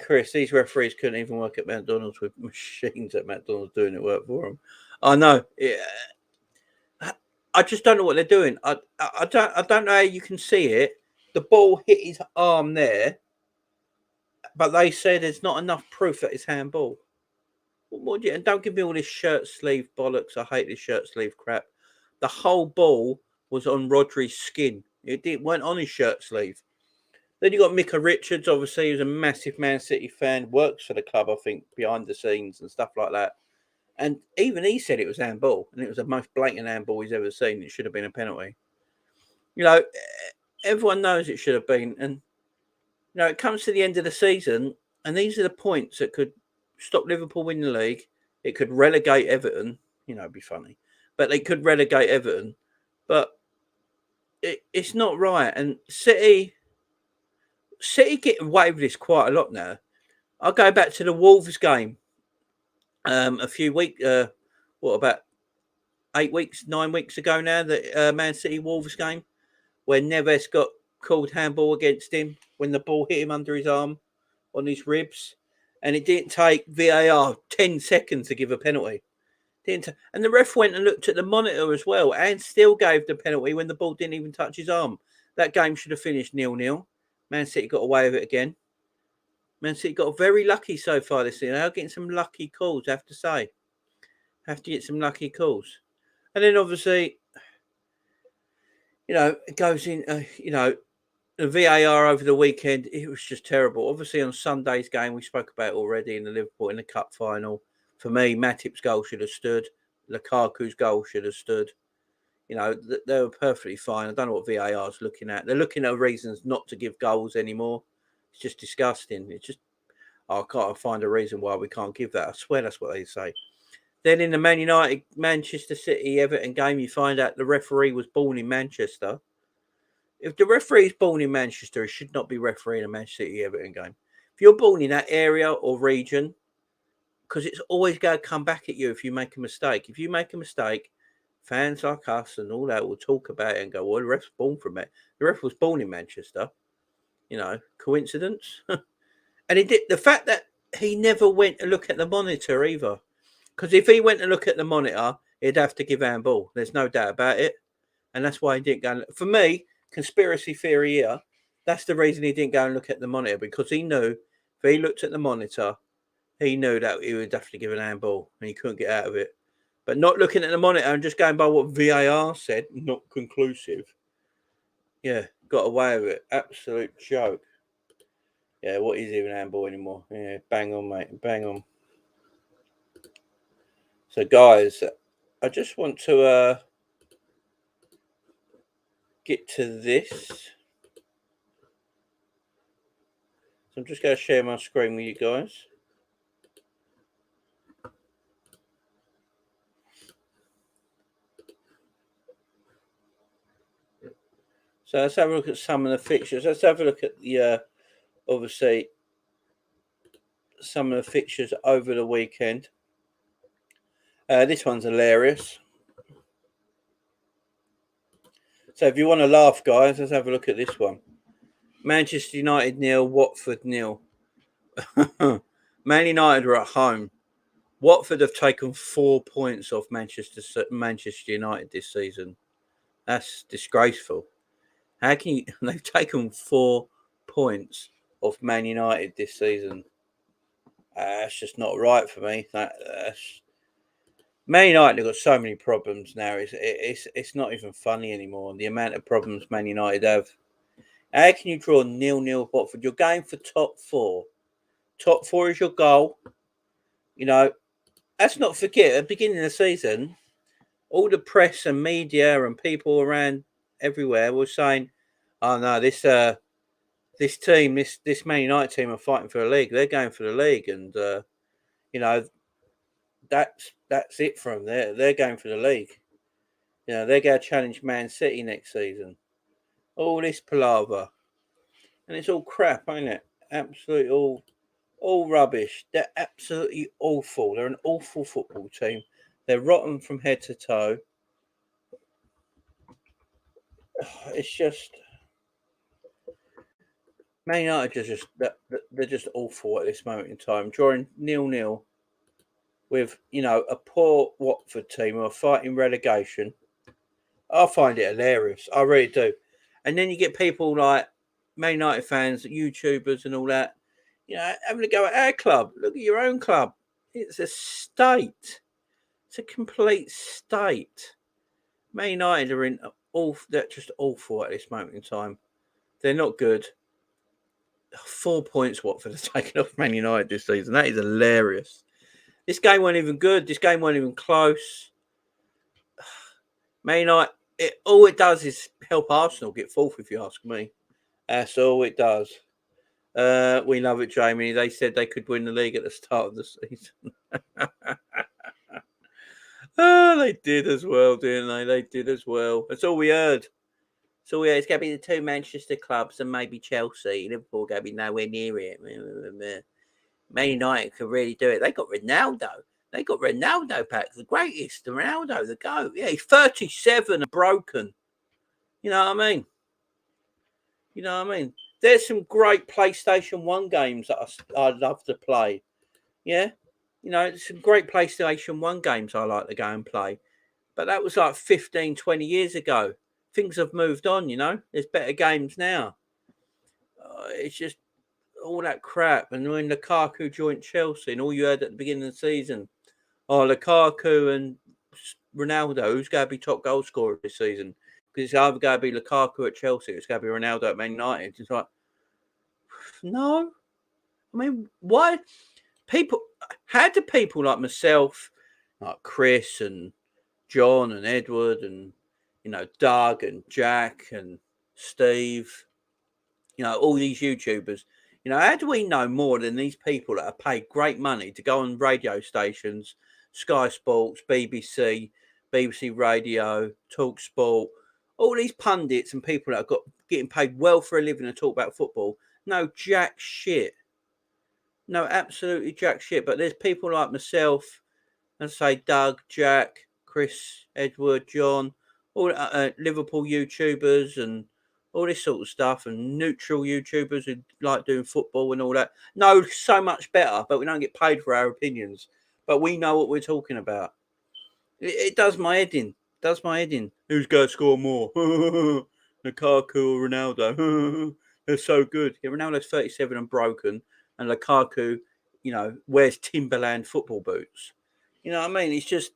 Chris, these referees couldn't even work at McDonald's with machines at McDonald's doing the work for them. I know. I just don't know what they're doing. I don't know how you can see it. The ball hit his arm there, but they say there's not enough proof that it's handball. And don't give me all this shirt sleeve bollocks. I hate this shirt sleeve crap. The whole ball was on Rodri's skin. It went on his shirt sleeve. Then you got Micah Richards, obviously, who's a massive Man City fan, works for the club, I think, behind the scenes and stuff like that. And even he said it was handball, and it was the most blatant handball he's ever seen. It should have been a penalty. Everyone knows it should have been. And, it comes to the end of the season, and these are the points that could stop Liverpool winning the league. It could relegate Everton. It'd be funny. But they could relegate Everton. But it's not right. And City get away with this quite a lot now. I'll go back to the Wolves game a few weeks, about 9 weeks ago now, the Man City Wolves game, where Neves got called handball against him when the ball hit him under his arm on his ribs. And it didn't take VAR 10 seconds to give a penalty. And the ref went and looked at the monitor as well and still gave the penalty when the ball didn't even touch his arm. That game should have finished 0-0. Man City got away with it again. Man City got very lucky so far this season. They're getting some lucky calls, I have to say. Have to get some lucky calls. And then obviously, it goes in, the VAR over the weekend, it was just terrible. Obviously, on Sunday's game, we spoke about it already in the Liverpool in the Cup final. For me, Matip's goal should have stood. Lukaku's goal should have stood. They were perfectly fine. I don't know what VAR is looking at. They're looking at reasons not to give goals anymore. It's just disgusting. I can't find a reason why we can't give that. I swear that's what they say. Then in the Man United, Manchester City, Everton game, you find out the referee was born in Manchester. If the referee is born in Manchester, he should not be refereeing a Manchester City Everton game. If you're born in that area or region, because it's always going to come back at you if you make a mistake. If you make a mistake, fans like us and all that will talk about it and go, well, the ref's born from it. The ref was born in Manchester. Coincidence? And he did the fact that he never went to look at the monitor either. Because if he went to look at the monitor, he'd have to give handball. There's no doubt about it. And that's why he didn't go. For me, conspiracy theory here, that's the reason he didn't go and look at the monitor, because he knew if he looked at the monitor, he knew that he would definitely give an handball and he couldn't get out of it. But not looking at the monitor and just going by what VAR said, not conclusive. Yeah, got away with it. Absolute joke. Yeah, what is even handball anymore? Yeah, bang on, mate. Bang on. So, guys, I just want to get to this. So I'm just going to share my screen with you guys. So let's have a look at some of the fixtures. Let's have a look at the, obviously, some of the fixtures over the weekend. This one's hilarious. So if you want to laugh, guys, let's have a look at this one. Manchester United 0, Watford 0. Man United are at home. Watford have taken 4 points off Manchester United this season. That's disgraceful. How can you? They've taken 4 points off Man United this season. That's just not right for me. Man United have got so many problems now. It's not even funny anymore. The amount of problems Man United have. How can you draw 0-0 with Watford? You're going for top 4. Top 4 is your goal. Let's not forget, at the beginning of the season, all the press and media and people around everywhere were saying, oh no, this team, this Man United team are fighting for the league. They're going for the league. And, that's it for them. They're going for the league. They're going to challenge Man City next season. All this palaver. And it's all crap, ain't it? Absolutely all rubbish. They're absolutely awful. They're an awful football team. They're rotten from head to toe. It's just Man United they're just awful at this moment in time. Drawing 0-0 with a poor Watford team who are fighting relegation. I find it hilarious. I really do. And then you get people like Man United fans, YouTubers, and all that. Having to go at our club. Look at your own club. It's a state. It's a complete state. Man United are they're just awful at this moment in time. They're not good. 4 points Watford have taken off Man United this season. That is hilarious. This game weren't even good. This game weren't even close. Man United, all it does is help Arsenal get fourth, if you ask me. That's all it does. We love it, Jamie. They said they could win the league at the start of the season. Oh, they did as well, didn't they? They did as well. That's all we heard. So it's going to be the 2 Manchester clubs and maybe Chelsea. Liverpool going to be nowhere near it. Man United could really do it. They got Ronaldo. They got Ronaldo back, the greatest. The Ronaldo, the GOAT. Yeah, he's 37 and broken. You know what I mean? There's some great PlayStation 1 games that I'd love to play. Yeah? Some great PlayStation 1 games I like to go and play. But that was like 15, 20 years ago. Things have moved on, There's better games now. It's just all that crap. And when Lukaku joined Chelsea and all you heard at the beginning of the season, Lukaku and Ronaldo, who's going to be top goal scorer this season? Because it's either going to be Lukaku at Chelsea, it's going to be Ronaldo at Man United. It's like, no. I mean, why? How do people like myself, like Chris and John and Edward and, Doug and Jack and Steve, all these YouTubers, how do we know more than these people that are paid great money to go on radio stations, Sky Sports, BBC, BBC Radio, Talk Sport, all these pundits and people that are getting paid well for a living to talk about football? No, jack shit. No, absolutely jack shit. But there's people like myself, let's say Doug, Jack, Chris, Edward, John, all Liverpool YouTubers and all this sort of stuff, and neutral YouTubers who like doing football and all that. Know so much better, but we don't get paid for our opinions. But we know what we're talking about. It does my head in. Who's going to score more? Lukaku or Ronaldo? They're so good. Yeah, Ronaldo's 37 and broken, and Lukaku, wears Timberland football boots. You know what I mean? It's just,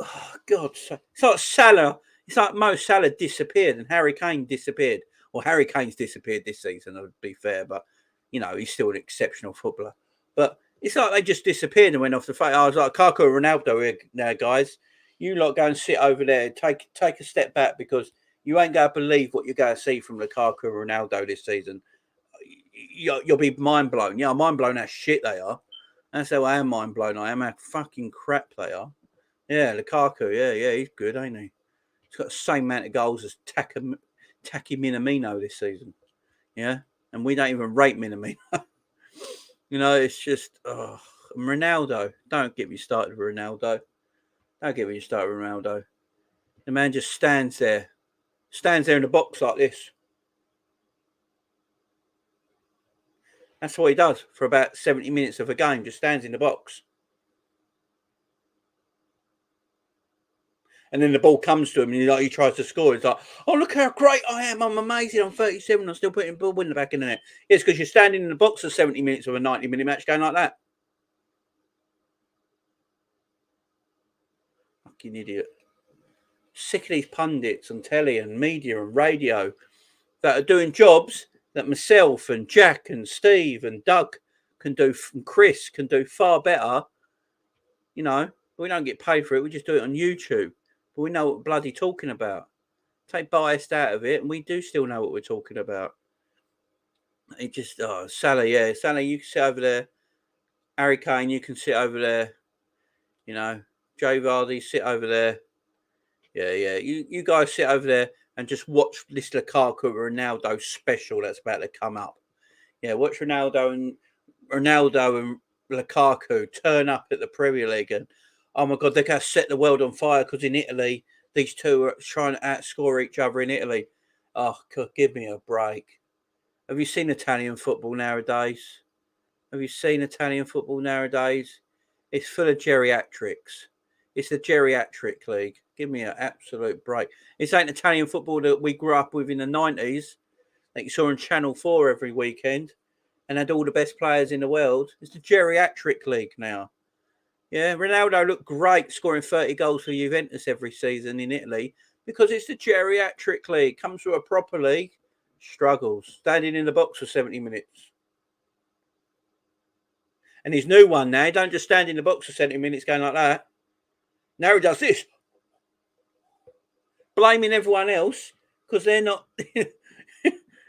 oh God, it's like Salah. It's like Mo Salah disappeared and Harry Kane disappeared. Well, Harry Kane's disappeared this season, to be fair, but, he's still an exceptional footballer. But it's like they just disappeared and went off the face. I was like, Lukaku or Ronaldo here now, guys. You lot go and sit over there. Take a step back, because you ain't going to believe what you're going to see from Lukaku or Ronaldo this season. You'll be mind blown. Yeah, I'm mind blown how shit they are. That's how I am mind blown. I am how fucking crap they are. Yeah, Lukaku. Yeah, he's good, ain't he? He's got the same amount of goals as Taki Minamino this season. Yeah, and we don't even rate Minamino. It's just Ronaldo. Don't get me started with Ronaldo. The man just stands there in the box like this. That's what he does for about 70 minutes of a game. Just stands in the box. And then the ball comes to him and he tries to score. He's like, oh, look how great I am. I'm amazing. I'm 37. I'm still putting the ball in the back of the net. Yes, because you're standing in the box for 70 minutes of a 90-minute match going like that. Fucking idiot. Sick of these pundits on telly and media and radio that are doing jobs that myself and Jack and Steve and Doug can do, and Chris can do far better. We don't get paid for it. We just do it on YouTube. But we know what we're bloody talking about. Take biased out of it, and we do still know what we're talking about. It just, Salah, yeah. Salah, you can sit over there. Harry Kane, you can sit over there. Joe Vardy, sit over there. Yeah. You guys sit over there and just watch this Lukaku Ronaldo special that's about to come up. Yeah, watch Ronaldo and Lukaku turn up at the Premier League, and oh my God, they're going to set the world on fire, because in Italy, these two are trying to outscore each other in Italy. Oh, God, give me a break. Have you seen Italian football nowadays? It's full of geriatrics. It's the geriatric league. Give me an absolute break. This ain't Italian football that we grew up with in the 90s, that you saw on Channel 4 every weekend and had all the best players in the world. It's the geriatric league now. Yeah, Ronaldo looked great scoring 30 goals for Juventus every season in Italy, because it's the geriatric league. Comes to a proper league, struggles. Standing in the box for 70 minutes. And his new one now, don't just stand in the box for 70 minutes going like that. Now he does this. Blaming everyone else because they're not.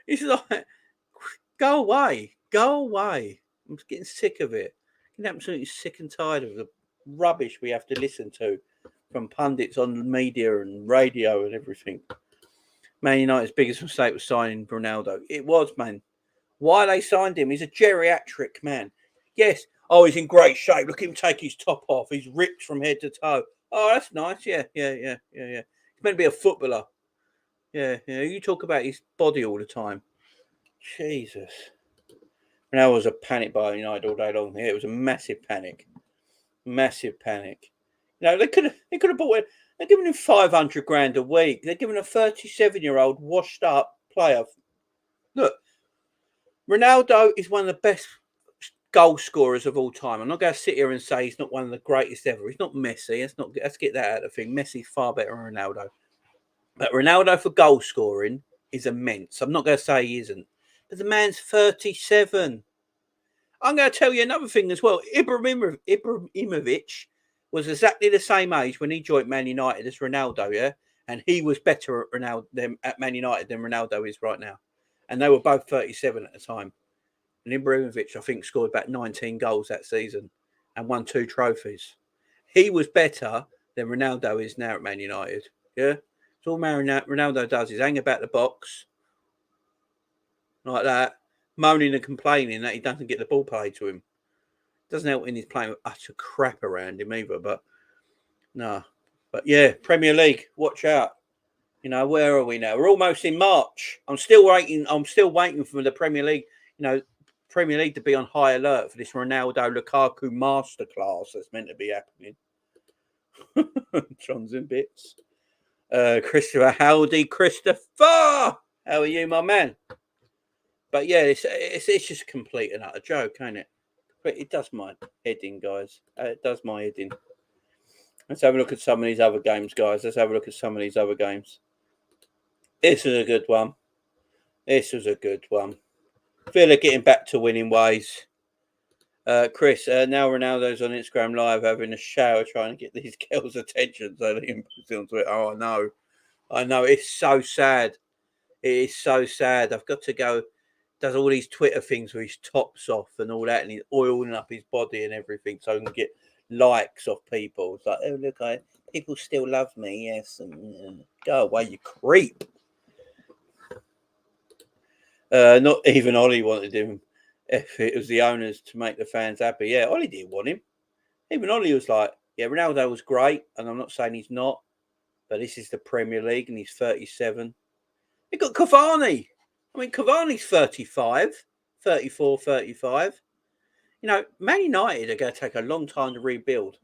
It's like, go away. I'm getting sick of it. I'm absolutely sick and tired of the rubbish we have to listen to from pundits on the media and radio and everything. Man United's biggest mistake was signing Ronaldo. It was, man. Why they signed him? He's a geriatric man. Yes. Oh, he's in great shape. Look at him take his top off. He's ripped from head to toe. Oh, that's nice. Yeah. He's meant to be a footballer. Yeah. You talk about his body all the time. Jesus. And that was a panic by United all day long. Yeah, it was a massive panic. They could have bought it. They're giving him 500 grand a week. They're giving a 37-year-old washed up player. Look, Ronaldo is one of the best goal scorers of all time. I'm not going to sit here and say he's not one of the greatest ever. He's not Messi. Let's get that out of the thing. Messi's far better than Ronaldo. But Ronaldo for goal scoring is immense. I'm not going to say he isn't. But the man's 37. I'm going to tell you another thing as well. Ibrahimovic was exactly the same age when he joined Man United as Ronaldo, yeah? And he was better at Man United than Ronaldo is right now. And they were both 37 at the time. And Ibrahimovic, I think, scored about 19 goals that season and won 2 trophies. He was better than Ronaldo is now at Man United. Yeah? So all Ronaldo does is hang about the box like that, moaning and complaining that he doesn't get the ball played to him. Doesn't help when he's playing with utter crap around him either, but no. But yeah, Premier League, watch out. You know, where are we now? We're almost in March. I'm still waiting for the Premier League, to be on high alert for this Ronaldo Lukaku masterclass that's meant to be happening. John's in bits. Christopher, howdy, Christopher. How are you, my man? But yeah, it's just complete and utter joke, ain't it? But it does my head in, guys. It does my head in. Let's have a look at some of these other games, guys. This was a good one. Villa getting back to winning ways. Chris, now Ronaldo's on Instagram Live having a shower trying to get these girls' attention so they can put onto it. Oh, I know. It's so sad. It is so sad. I've got to go. Does all these Twitter things with his tops off and all that, and he's oiling up his body and everything so he can get likes off people. It's like, oh, look, people still love me, yes. And go away, you creep. Not even Ollie wanted him if it was the owners to make the fans happy. Yeah, Ollie didn't want him. Even Ollie was like, yeah, Ronaldo was great, and I'm not saying he's not, but this is the Premier League, and he's 37. They got Cavani. I mean, Cavani's 35. You know, Man United are going to take a long time to rebuild.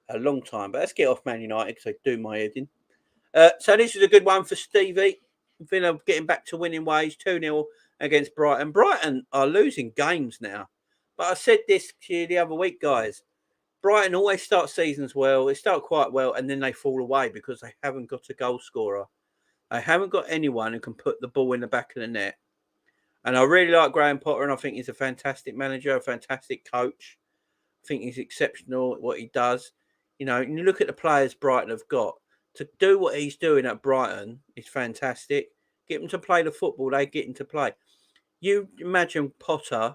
A long time. But let's get off Man United because they do my head in. So this is a good one for Stevie. Villa getting back to winning ways. 2-0 against Brighton. Brighton are losing games now. But I said this to you the other week, guys. Brighton always start seasons well. They start quite well and then they fall away because they haven't got a goal scorer. They haven't got anyone who can put the ball in the back of the net. And I really like Graham Potter, and I think he's a fantastic manager, a fantastic coach. I think he's exceptional at what he does. You know, and you look at the players Brighton have got. To do what he's doing at Brighton is fantastic. Get them to play the football they get him to play. You imagine Potter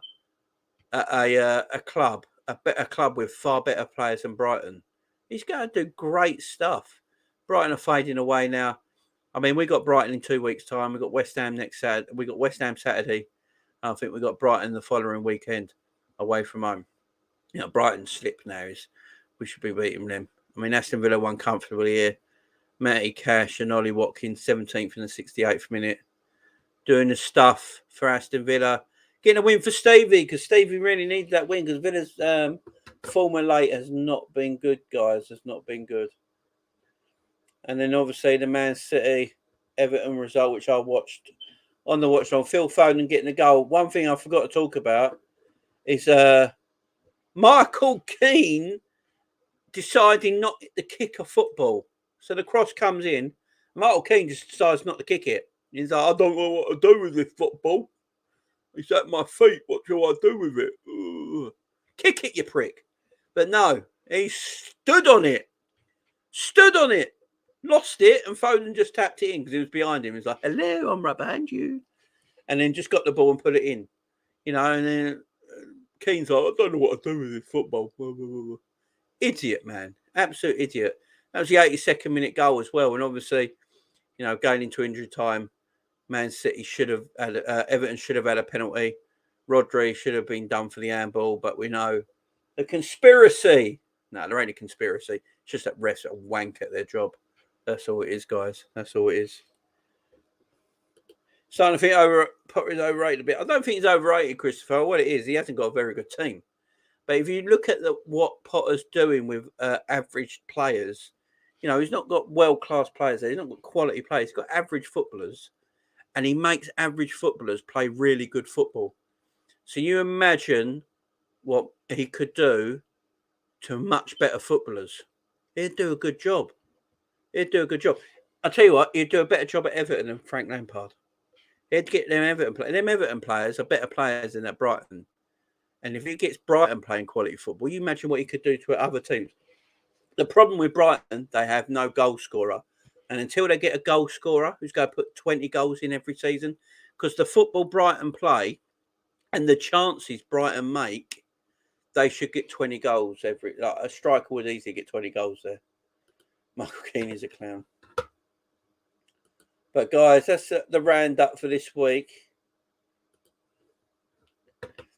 at a club with far better players than Brighton. He's going to do great stuff. Brighton are fading away now. I mean, we got Brighton in 2 weeks' time. We got West Ham next Saturday. We got West Ham Saturday. I think we got Brighton the following weekend away from home. You know, Brighton's slipped now. We should be beating them. I mean, Aston Villa won comfortably here. Matty Cash and Ollie Watkins, 17th in the 68th minute, doing the stuff for Aston Villa. Getting a win for Stevie because Stevie really needs that win because Villa's form of late has not been good, guys. Has not been good. And then obviously the Man City Everton result, which I watched on the watch on. Phil Foden getting the goal. One thing I forgot to talk about is Michael Keane deciding not to kick a football. So the cross comes in. Michael Keane just decides not to kick it. He's like, I don't know what to do with this football. It's at my feet. What do I do with it? Ugh. Kick it, you prick. But no, he stood on it. Lost it, and Foden just tapped it in because he was behind him. He's like, hello, I'm right behind you. And then just got the ball and put it in. You know, and then Keane's like, I don't know what to do with this football. Idiot, man. Absolute idiot. That was the 82nd minute goal as well. And obviously, you know, going into injury time, Man City should have had, Everton should have had a penalty. Rodri should have been done for the handball, but we know the conspiracy. No, there ain't a conspiracy. It's just that refs are wank at their job. That's all it is, guys. That's all it is. Starting to think Potter is overrated a bit. I don't think he's overrated, Christopher. What it is, he hasn't got a very good team. But if you look at what Potter's doing with average players, you know, he's not got world-class players there. He's not got quality players. He's got average footballers. And he makes average footballers play really good football. So you imagine what he could do to much better footballers. He'd do a good job. He'd do a good job. I'll tell you what, he'd do a better job at Everton than Frank Lampard. He'd get them Everton players. Them Everton players are better players than at Brighton. And if he gets Brighton playing quality football, you imagine what he could do to other teams. The problem with Brighton, they have no goal scorer. And until they get a goal scorer who's going to put 20 goals in every season, because the football Brighton play and the chances Brighton make, they should get 20 goals every. Like a striker would easily get 20 goals there. Michael Keane is a clown. But guys, that's the roundup for this week.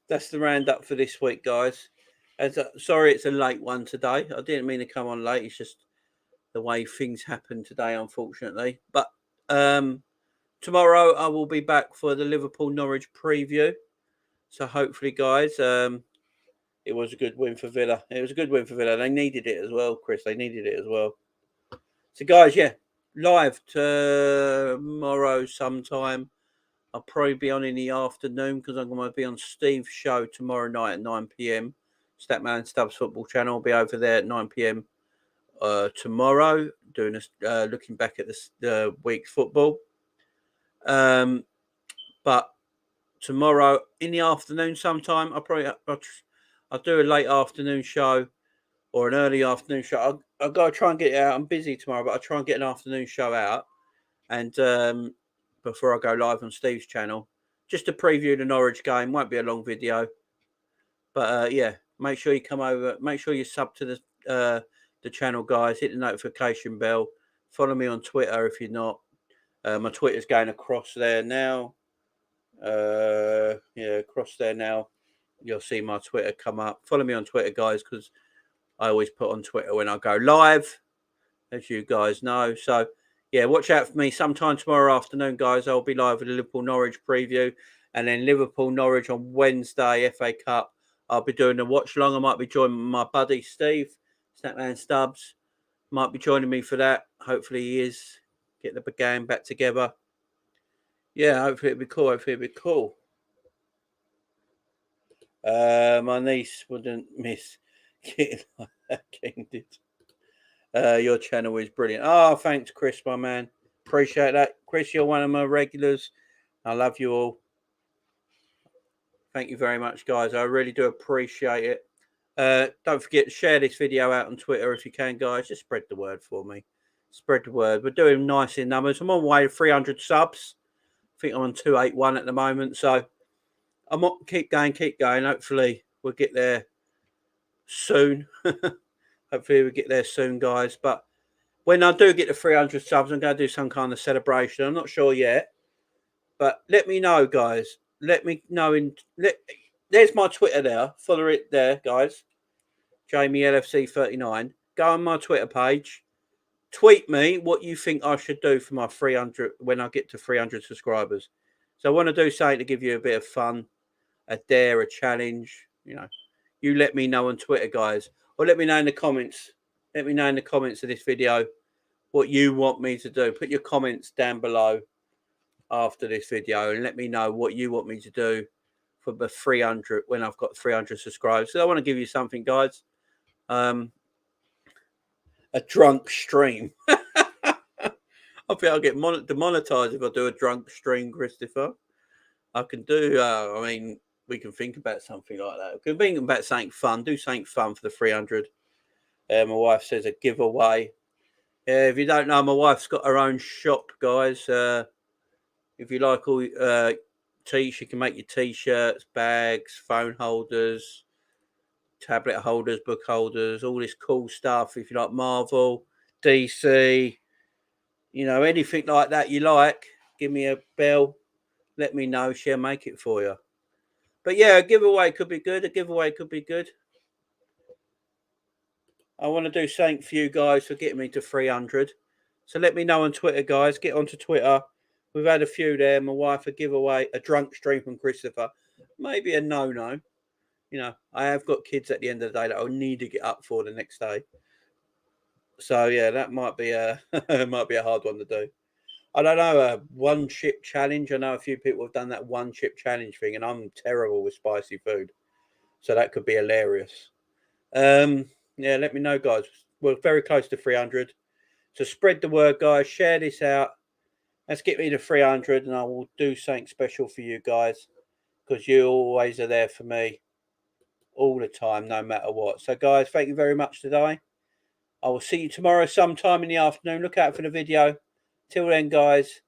That's the roundup for this week, guys. Sorry, it's a late one today. I didn't mean to come on late. It's just the way things happen today, unfortunately. But tomorrow I will be back for the Liverpool Norwich preview. So hopefully, guys, it was a good win for Villa. It was a good win for Villa. They needed it as well, Chris. They needed it as well. So, guys, yeah, live tomorrow sometime. I'll probably be on in the afternoon because I'm going to be on Steve's show tomorrow night at 9 p.m. Statman Stubbs Football Channel. I'll be over there at 9 p.m. Tomorrow, doing looking back at the week's football. But tomorrow in the afternoon sometime, I'll do a late afternoon show or an early afternoon show. I've got to try and get it out. I'm busy tomorrow, but I'll try and get an afternoon show out. And before I go live on Steve's channel, just to preview the Norwich game. Won't be a long video. But yeah, make sure you come over. Make sure you sub to the channel, guys. Hit the notification bell. Follow me on Twitter if you're not. My Twitter's going across there now. Yeah, across there now. You'll see my Twitter come up. Follow me on Twitter, guys, because I always put on Twitter when I go live, as you guys know. So, yeah, watch out for me sometime tomorrow afternoon, guys. I'll be live with the Liverpool Norwich preview. And then Liverpool Norwich on Wednesday, FA Cup. I'll be doing a watch long. I might be joining my buddy Steve, Snapman Stubbs. Might be joining me for that. Hopefully he is. Get the game back together. Yeah, hopefully it'll be cool. Hopefully it'll be cool. My niece wouldn't miss getting like that King did. Your channel is brilliant. Oh, thanks, Chris, my man. Appreciate that. Chris, you're one of my regulars. I love you all. Thank you very much, guys. I really do appreciate it. Don't forget to share this video out on Twitter if you can, guys. Just spread the word for me. Spread the word. We're doing nice in numbers. I'm on my way to 300 subs. I think I'm on 281 at the moment. So I'm on, keep going. Hopefully we'll get there soon. Hopefully we'll get there soon, guys. But when I do get to 300 subs, I'm going to do some kind of celebration. I'm not sure yet. But let me know, guys. Let me know. There's my Twitter there. Follow it there, guys. Jamie LFC 39. Go on my Twitter page. Tweet me what you think I should do for my 300 when I get to 300 subscribers. So I want to do something to give you a bit of fun, a dare, a challenge. You know, you let me know on Twitter, guys, or let me know in the comments. Let me know in the comments of this video what you want me to do. Put your comments down below after this video and let me know what you want me to do for the 300 when I've got 300 subscribers. So I want to give you something, guys. A drunk stream. I think I'll get demonetized if I do a drunk stream, Christopher. I can do, I mean, we can think about something like that. We can think about something fun. Do something fun for the 300. My wife says a giveaway. If you don't know, my wife's got her own shop, guys. If you like all she can make your T-shirts, bags, phone holders, tablet holders, book holders, all this cool stuff. If you like Marvel, DC, you know, anything like that you like, give me a bell. Let me know. She'll make it for you. But yeah, a giveaway could be good. I want to do something for you guys for getting me to 300. So let me know on Twitter, guys. Get onto Twitter. We've had a few there. My wife, a giveaway, a drunk stream from Christopher. Maybe a no-no. You know, I have got kids at the end of the day that I'll need to get up for the next day. So yeah, that might be a might be a hard one to do. I don't know, a one chip challenge. I know a few people have done that one chip challenge thing, and I'm terrible with spicy food. So that could be hilarious. Yeah, let me know, guys. We're very close to 300. So spread the word, guys. Share this out. Let's get me to 300, and I will do something special for you guys, because you always are there for me all the time, no matter what. So, guys, thank you very much today. I will see you tomorrow sometime in the afternoon. Look out for the video. Till then, guys,